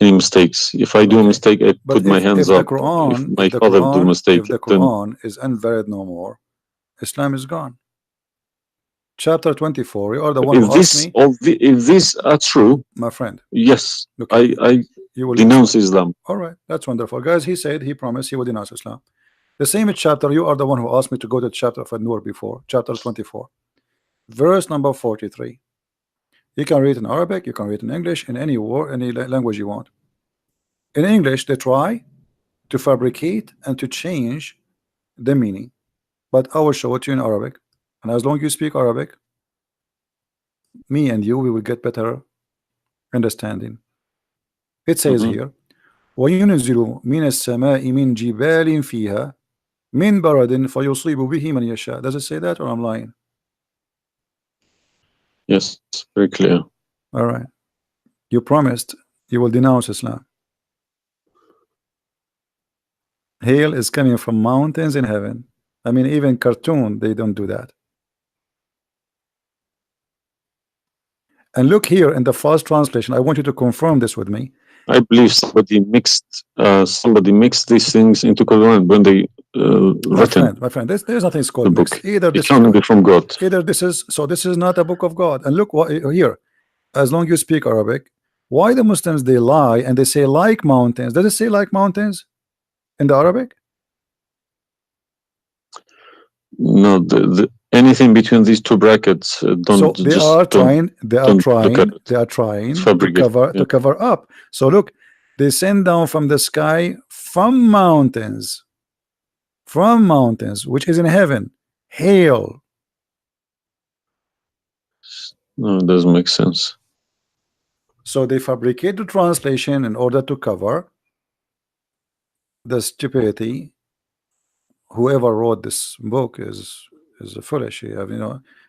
any mistakes. If I do a Okay. mistake, I But put my hands if the up. Quran, If my father do a mistake, if the then Quran is invalid no more, Islam is gone. Chapter 24. You are the one if who asked this me, if these are true, my friend. yes, Okay, I you will denounce Islam. All right, that's wonderful, guys. He said he promised he would denounce Islam. The same chapter. You are the one who asked me to go to chapter of An-Nur before, chapter 24, verse number 43. You can read in Arabic, you can read in English, in any word, any language you want. In English, they try to fabricate and to change the meaning, but I will show it to you in Arabic, and as long as you speak Arabic, me and you, we will get better understanding. It says here, وَيُنْزِلُ مِنَ السَّمَاءِ مِنْ جِبَالٍ فِيهَا مِنْ بَرَدٍ فَيُصِيبُ بِهِ مَنْ يَشَاءُ. Does it say that, or I'm lying? Yes, very clear. All right. You promised you will denounce Islam. Hail is coming from mountains in heaven. I mean, even cartoon, they don't do that. And look here in the first translation. I want you to confirm this with me. I believe somebody mixed these things into Quran when they written My friend, there's nothing the called book. mix. Either It this can't be from God. either this is this is not a book of God. And look what here, as long as you speak Arabic, why the Muslims they lie and they say like mountains. Does it say like mountains in the Arabic? No, anything between these two brackets don't. So they just are don't. trying Fabricate, to cover up. So look, they send down from the sky from mountains, which is in heaven, hail. No, it doesn't make sense. So they fabricate the translation in order to cover the stupidity. Whoever wrote this book is foolish.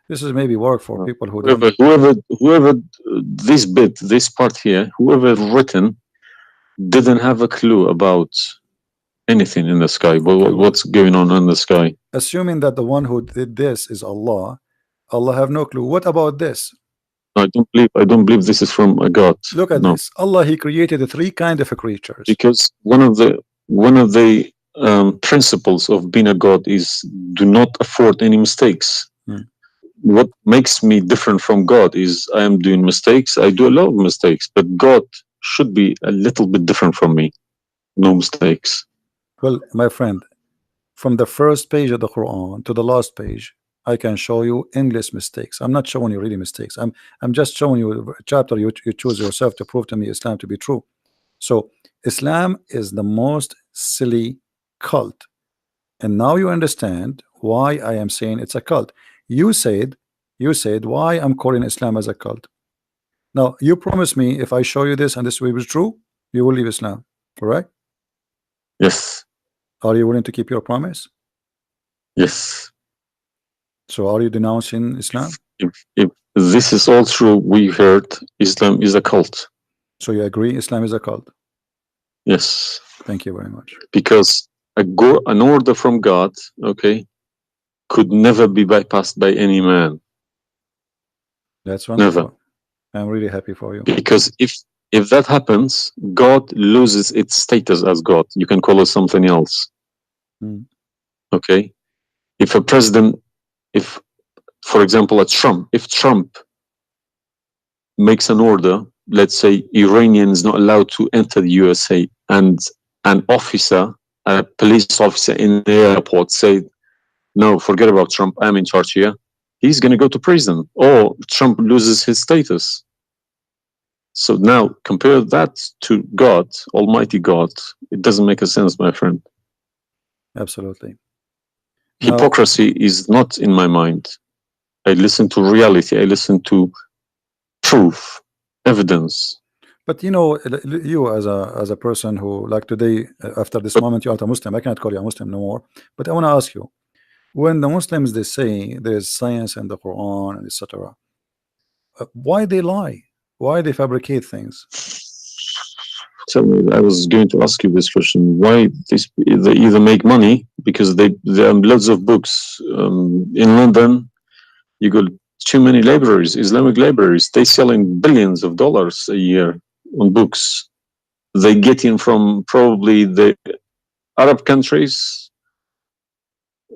This is maybe work for people who don't. Whoever this part here, whoever written didn't have a clue about anything in the sky. What's going on in the sky? Assuming that the one who did this is Allah, Allah have no clue. What about this? I don't believe this is from a God. Look at this. Allah, He created three kind of creatures. Because one of the principles of being a God is do not afford any mistakes. What makes me different from God is I am doing mistakes. I do a lot of mistakes, but God should be a little bit different from me. No mistakes. Well, my friend, from the first page of the Quran to the last page, I can show you endless mistakes. I'm not showing you really mistakes. I'm just showing you a chapter you choose yourself to prove to me Islam to be true. So Islam is the most silly cult, and now you understand why I am saying it's a cult. You said why I'm calling Islam as a cult. Now you promise me if I show you this and this will be true, you will leave Islam, correct? Yes. Are you willing to keep your promise? Yes. So are you denouncing Islam? If this is all true, we heard Islam is a cult. So you agree Islam is a cult? Yes. Thank you very much. Because an order from God, okay, could never be bypassed by any man. That's wonderful. Never. I'm really happy for you. Because if that happens, God loses its status as God. You can call it something else. Okay? If a president, for example, if Trump makes an order, let's say Iranian is not allowed to enter the USA, and an officer, a police officer in the airport said, no, forget about Trump, I'm in charge here, he's going to go to prison, or Trump loses his status. So now compare that to God, Almighty God. It doesn't make a sense, my friend. Absolutely. Hypocrisy is not in my mind. I listen to reality. I listen to proof, evidence. But you as a person who, like today, after this moment, you are a Muslim. I cannot call you a Muslim no more. But I want to ask you, when the Muslims they say there is science in the Quran and etc., why they lie? Why they fabricate things? tell me, I was going to ask you this question. Why they either make money because there are loads of books in London. You got too many libraries, Islamic libraries. They selling billions of dollars a year on books. They get in from probably the Arab countries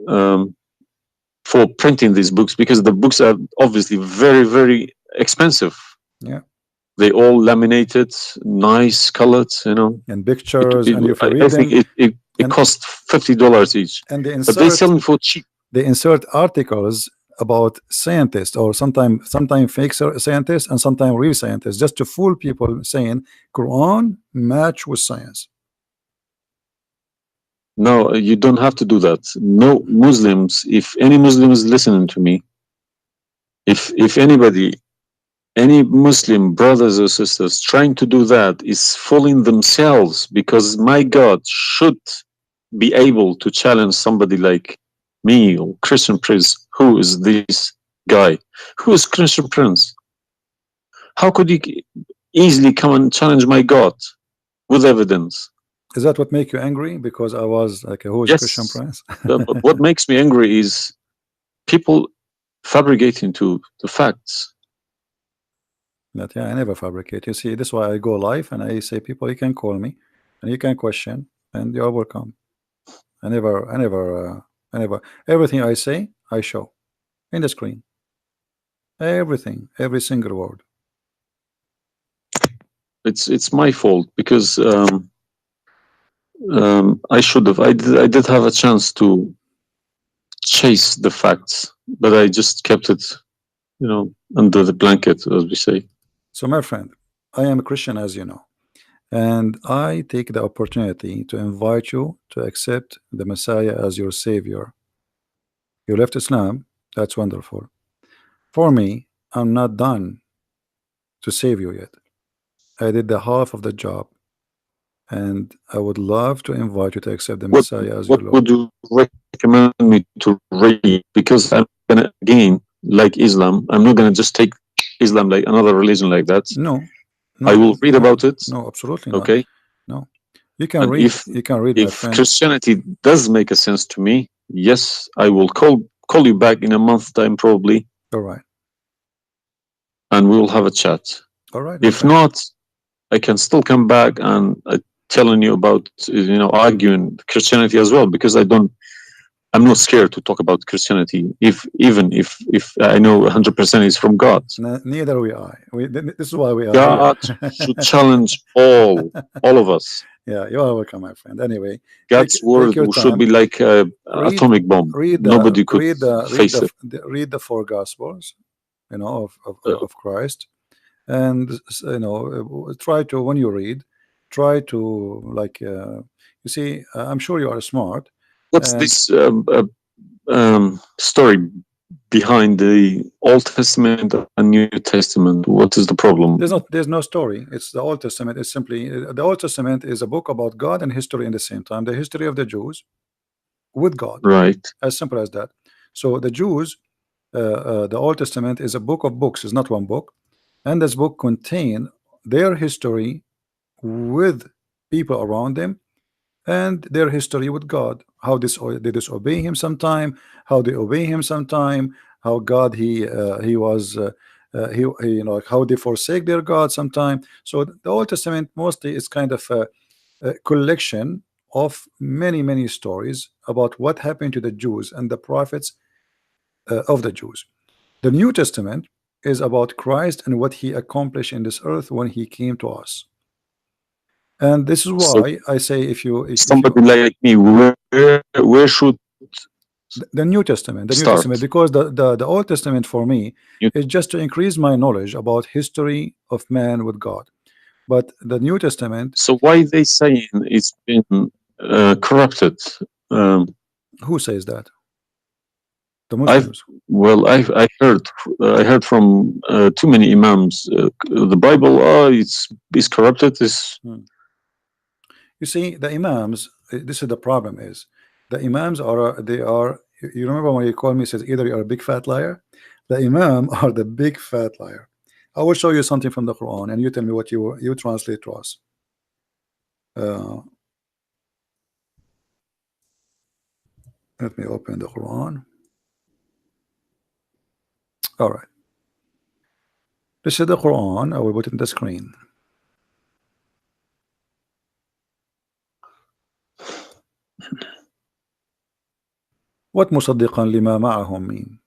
for printing these books, because the books are obviously very, very expensive. Yeah. They all laminated, nice colored, and pictures, and if you I think it costs $50 each. And but they sell them for cheap. They insert articles about scientists, or sometimes fake scientists and sometimes real scientists, just to fool people, saying Quran match with science. No, you don't have to do that. No Muslims, if any Muslim is listening to me, if anybody, any Muslim brothers or sisters trying to do that is fooling themselves, because my God should be able to challenge somebody like me or Christian Prince. Who is this guy? Who is Christian Prince? How could he easily come and challenge my God with evidence? Is that what make you angry? Because I was like, who is Christian Prince? But what makes me angry is people fabricating to the facts. That, yeah, I never fabricate. You see, this is why I go live and I say, people, you can call me and you can question, and you're welcome. I never, everything I say, I show in the screen. Everything, every single word. It's my fault, because I should have. I did have a chance to chase the facts, but I just kept it, under the blanket, as we say. So, my friend, I am a Christian, as you know, and I take the opportunity to invite you to accept the Messiah as your Savior. You left Islam, that's wonderful. For me, I'm not done to save you yet. I did the half of the job, and I would love to invite you to accept the Messiah as your Lord. What would you recommend me to read? Because I'm gonna, again, like Islam, I'm not gonna just take Islam like another religion like that. No, I will read about it. No, absolutely not. Okay. No, you can read. You can read. If Christianity does make a sense to me, yes, I will call you back in a month's time, probably. All right. And we will have a chat. All right. If not, I can still come back and telling you about, arguing Christianity as well, because I'm not scared to talk about Christianity, even if I know 100% is from God. Neither we are. This is why we are. God should challenge all of us. Yeah, you are welcome, my friend. Anyway, God's word should be like an atomic bomb. Nobody could face it. Read the 4 Gospels, of Christ, and try to, when you read, try to you see, I'm sure you are smart. What's this story behind the Old Testament and New Testament? What is the problem? There's no story. It's the Old Testament. It's simply, the Old Testament is a book about God and history in the same time. The history of the Jews with God. Right. As simple as that. So the Jews, the Old Testament is a book of books. It's not one book, and this book contains their history with people around them, and their history with God, how they disobey him sometime, how they obey him sometime, how God he was how they forsake their God sometime. So the Old Testament mostly is kind of a collection of many stories about what happened to the Jews and the prophets of the Jews. The New Testament is about Christ and what he accomplished in this earth when he came to us. And this is why I say, if somebody like me, where should the New Testament, because the Old Testament for me is just to increase my knowledge about history of man with God. But the New Testament. So why they saying it's been corrupted? Who says that? The Muslims. I heard from too many imams. The Bible, it's corrupted. You see, the imams, this is the problem, is the imams are, you remember when you called me, says either you're a big fat liar. The imam are the big fat liar. I will show you something from the Quran and you tell me what you translate to us. Let me open the Quran. All right. This is the Quran. I will put it in the screen. What مصدقا لما معهم mean?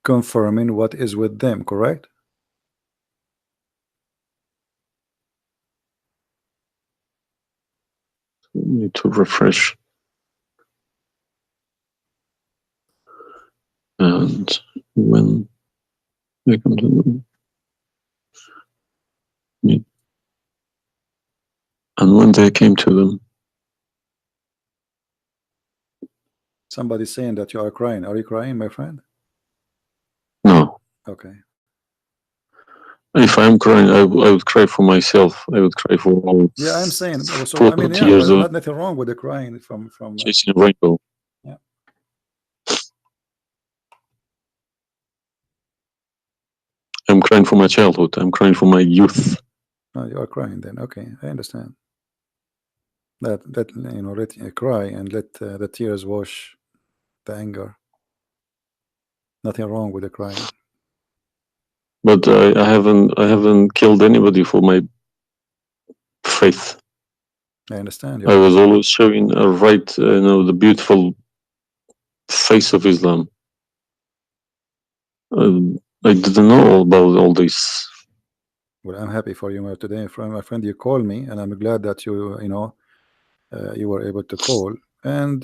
Confirming what is with them, correct? Need to refresh. And when they come to them, and when they came to them, Somebody's saying that you are crying. Are you crying, my friend? no. Okay. If I'm crying, I would cry for myself. I would cry for all. Yeah, I'm saying. So 40 I mean, yeah, years well, of nothing wrong with the crying from chasing a rainbow. Yeah. I'm crying for my childhood. I'm crying for my youth. Oh, you are crying then. Okay, I understand. That you know, let cry and let the tears wash the anger. Nothing wrong with the crying. But I haven't killed anybody for my faith. I understand. I was always showing the beautiful face of Islam. I didn't know all about all this. Well, I'm happy for you today, my friend. You called me, and I'm glad that you were able to call and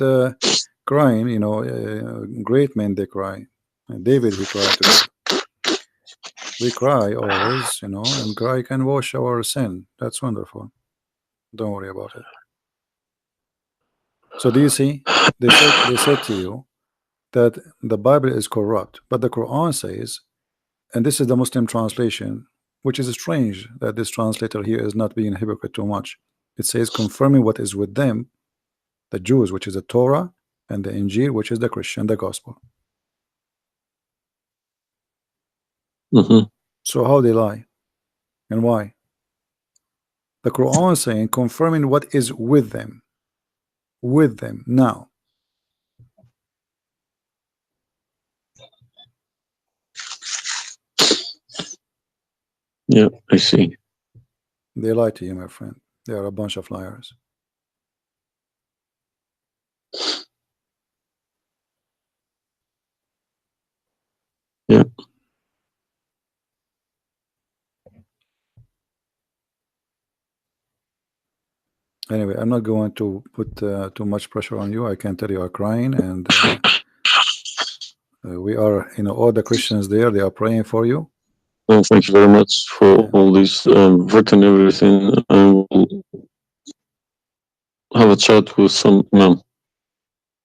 crying. You know, great men they cry. And David, he cried today. We cry always, you know, and cry can wash our sin. That's wonderful. Don't worry about it. So do you see? They said to you that the Bible is corrupt, but the Quran says, and this is the Muslim translation, which is strange that this translator here is not being a hypocrite too much. It says confirming what is with them, the Jews, which is the Torah, and the Injil, which is the Christian, the gospel. So how they lie and why? The Quran is saying confirming what is with them now. Yeah, I see. They lie to you, my friend. They are a bunch of liars. Yeah. Anyway, I'm not going to put too much pressure on you. I can tell you are crying, and we are, you know, all the Christians there, they are praying for you. Well, thank you very much for all this written everything. I will have a chat with some imam.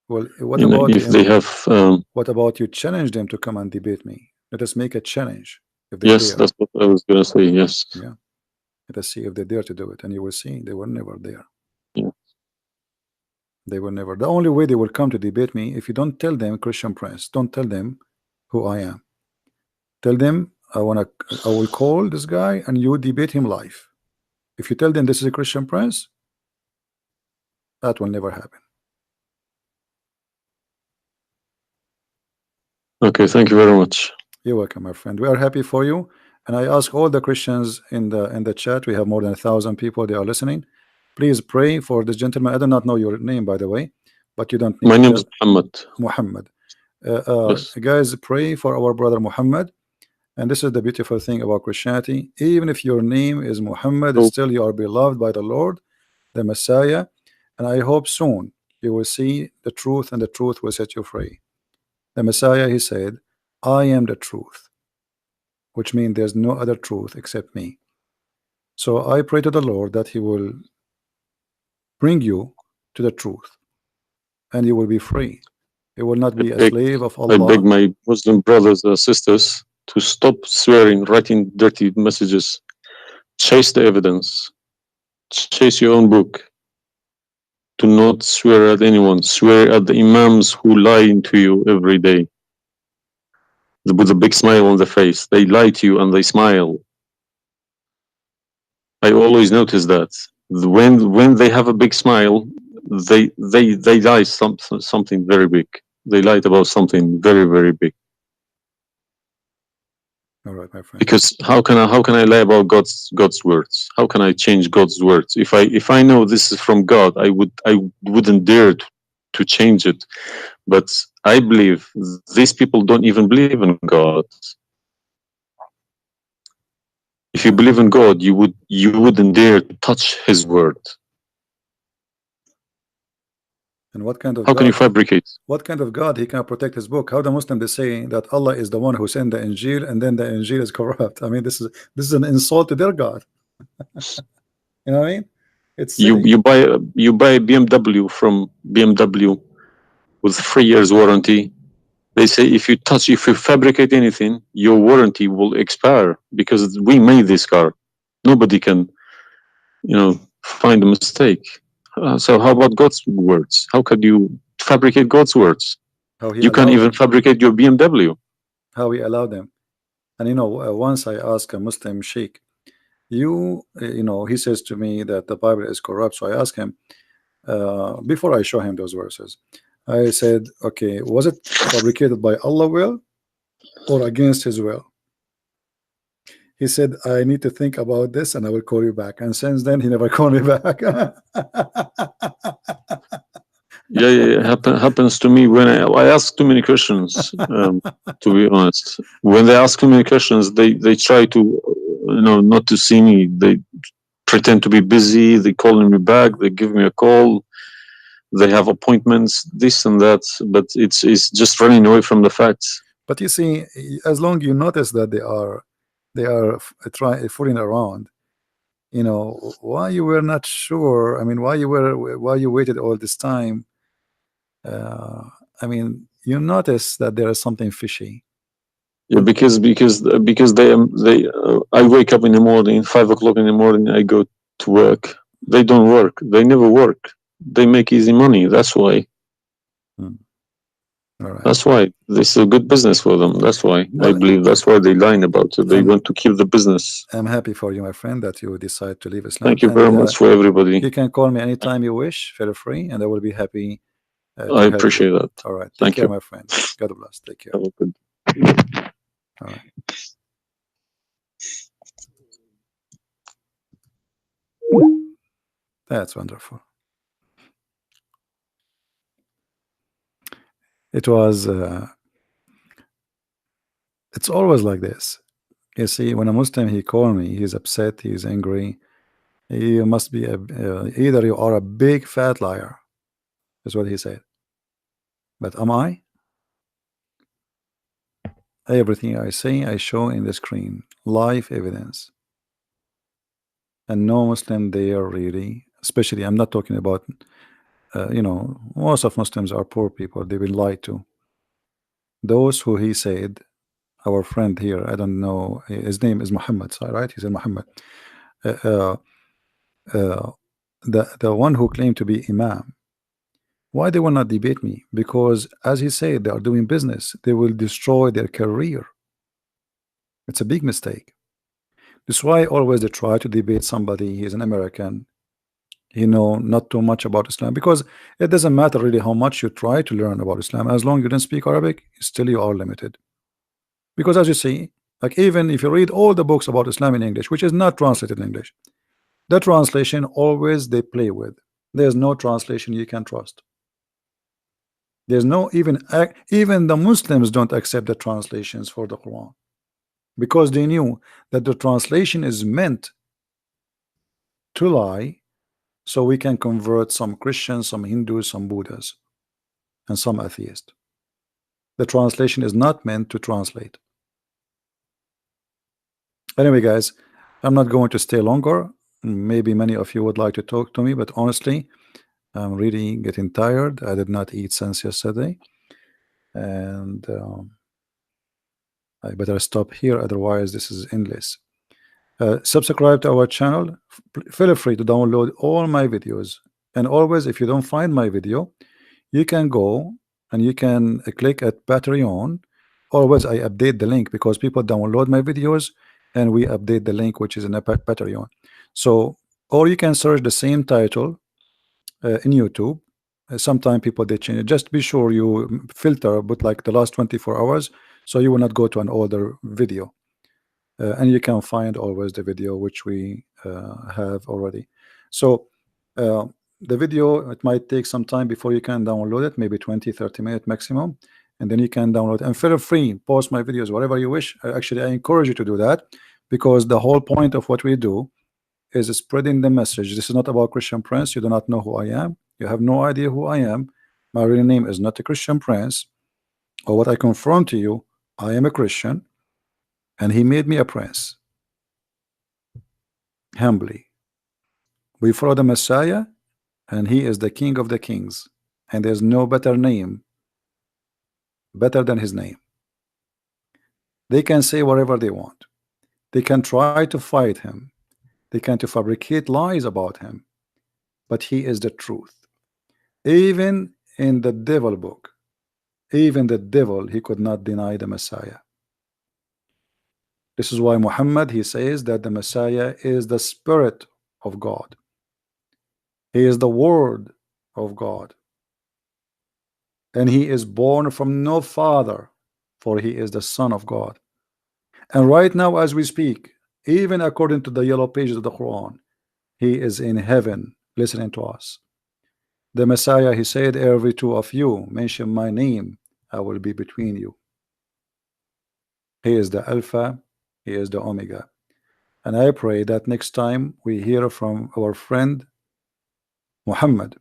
Well, what about if they have? What about you challenge them to come and debate me? Let us make a challenge. If they Yes, dare. that's what I was going to say. Yes. Yeah. Let us see if they dare to do it, and you will see they were never there. Yeah. They will never. The only way they will come to debate me, if you don't tell them, Christian Prince, don't tell them who I am. Tell them I will call this guy and you debate him live. If you tell them this is a Christian Prince, that will never happen. Okay, thank you very much. You're welcome, my friend. We are happy for you, and I ask all the Christians in the chat. We have more than 1,000 people. They are listening. Please pray for this gentleman. I do not know your name, by the way, but you don't need. My name is Muhammad. Muhammad. Yes. Guys, pray for our brother Muhammad. And this is the beautiful thing about Christianity. Even if your name is Muhammad, still you are beloved by the Lord, the Messiah. And I hope soon you will see the truth, and the truth will set you free. The Messiah, he said, I am the truth, which means there's no other truth except me. So I pray to the Lord that he will bring you to the truth, and you will be free. You will not be a slave of Allah. I beg my Muslim brothers and sisters to stop swearing, writing dirty messages. Chase the evidence. Chase your own book. Do not swear at anyone. Swear at the imams who lie to you every day. with a big smile on the face. They lie to you and they smile. I always notice that when they have a big smile, they lie something very big. They lied about something very, very big. All right, my friend. Because how can I lie about God's words? How can I change God's words? If I know this is from God, I wouldn't dare to change it. But I believe these people don't even believe in God. If you believe in God, you wouldn't dare to touch His word. And what kind of how God, can you fabricate? What kind of God he can protect his book? How the Muslim they say that Allah is the one who sent the Injil and then the Injil is corrupt? I mean, this is an insult to their God. You know what I mean? It's you buy a BMW from BMW with 3 years warranty. They say if you fabricate anything, your warranty will expire because we made this car. Nobody can, find a mistake. So how about God's words? How could you fabricate God's words? You can't even fabricate your BMW. How he allowed them. And once I asked a Muslim sheikh, he says to me that the Bible is corrupt. So I asked him, before I show him those verses, I said, okay, was it fabricated by Allah's will or against his will? He said, I need to think about this and I will call you back. And since then, he never called me back. Yeah, happens to me when I ask too many questions. To be honest, when they ask too many questions, they try to, not to see me. They pretend to be busy. They calling me back. They give me a call. They have appointments, this and that. But it's just running away from the facts. But you see, as long you notice that they are fooling around, why you were not sure. I mean, why you waited all this time. I mean, you notice that there is something fishy. Yeah, because I wake up in the morning, 5 o'clock in the morning, I go to work. They don't work. They never work. They make easy money. That's why. All right. That's why this is a good business for them. That's why I believe that's why they're lying about it. They want to keep the business. I'm happy for you, my friend, that you decide to leave Islam. Thank you very much for everybody. You can call me anytime you wish. Feel free, and I will be happy. I appreciate that. All right. Thank care, you, my friend. God bless. Take care. Have a good. All right. That's wonderful. It was. It's always like this. You see, when a Muslim he called me, he's upset, he's angry. He must be either you are a big fat liar. Is what he said. But am I? Everything I say, I show in the screen, live evidence. And no Muslim there really, especially I'm not talking about, most of Muslims are poor people. They've been lied to. Those who he said, our friend here, I don't know, his name is Muhammad, right? He said Muhammad. The one who claimed to be Imam. Why they will not debate me? Because as he said, they are doing business. They will destroy their career. It's a big mistake. That's why always they try to debate somebody. He's an American. He know not too much about Islam, because it doesn't matter really how much you try to learn about Islam. As long as you don't speak Arabic, still you are limited. Because as you see, like even if you read all the books about Islam in English, which is not translated in English, the translation always they play with. There's no translation you can trust. There's no even the Muslims don't accept the translations for the Quran, because they knew that the translation is meant to lie, so we can convert some Christians, some Hindus, some Buddhas, and some atheists. The translation is not meant to translate. Anyway, guys, I'm not going to stay longer. Maybe many of you would like to talk to me, but honestly, I'm really getting tired. I did not eat since yesterday, and I better stop here, otherwise this is endless. Subscribe to our channel. Feel free to download all my videos, and always, if you don't find my video, you can go and you can click at Patreon, always I update the link because people download my videos and we update the link which is in a Patreon. So, or you can search the same title in YouTube. Sometimes people they change it. Just be sure you filter, but like the last 24 hours, so you will not go to an older video. And you can find always the video which we have already. So the video, it might take some time before you can download it, maybe 20-30 minutes maximum, and then you can download. And feel free, post my videos whatever you wish. Actually, I encourage you to do that, because the whole point of what we do is spreading the message. This is not about Christian Prince. You do not know who I am. You have no idea who I am. My real name is not a Christian Prince. Or what I confirm to you, I am a Christian, and he made me a prince. Humbly. We follow the Messiah, and he is the King of the Kings. And there's no better name, better than his name. They can say whatever they want. They can try to fight him. They can to fabricate lies about him. But he is the truth. Even in the devil book, even the devil, he could not deny the Messiah. This is why Muhammad, he says that the Messiah is the Spirit of God. He is the Word of God. And he is born from no father, for he is the Son of God. And right now as we speak, even according to the yellow pages of the Quran, he is in heaven listening to us. The Messiah, he said, every two of you mention my name, I will be between you. He is the Alpha, he is the Omega. And I pray that next time we hear from our friend Muhammad,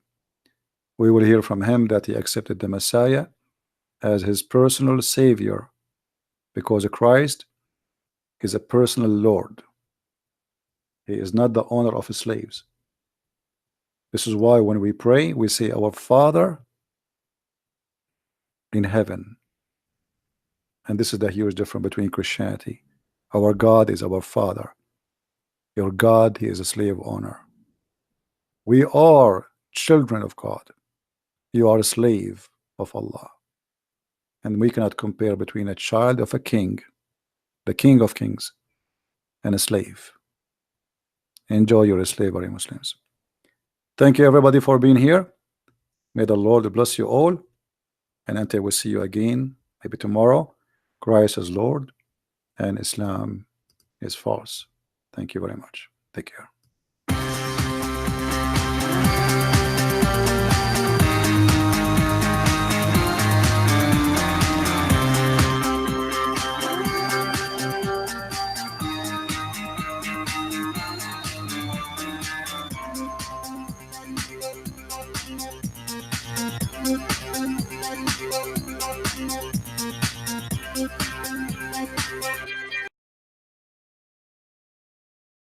we will hear from him that he accepted the Messiah as his personal Savior, because Christ is a personal Lord. He is not the owner of his slaves. This is why when we pray, we say, our Father in heaven. And this is the huge difference between Christianity. Our God is our Father. Your God, he is a slave owner. We are children of God. You are a slave of Allah. And we cannot compare between a child of a king, the King of Kings, and a slave. Enjoy your slavery, Muslims. Thank you everybody for being here. May the Lord bless you all. And until we see you again, maybe tomorrow, Christ is Lord and Islam is false. Thank you very much. Take care.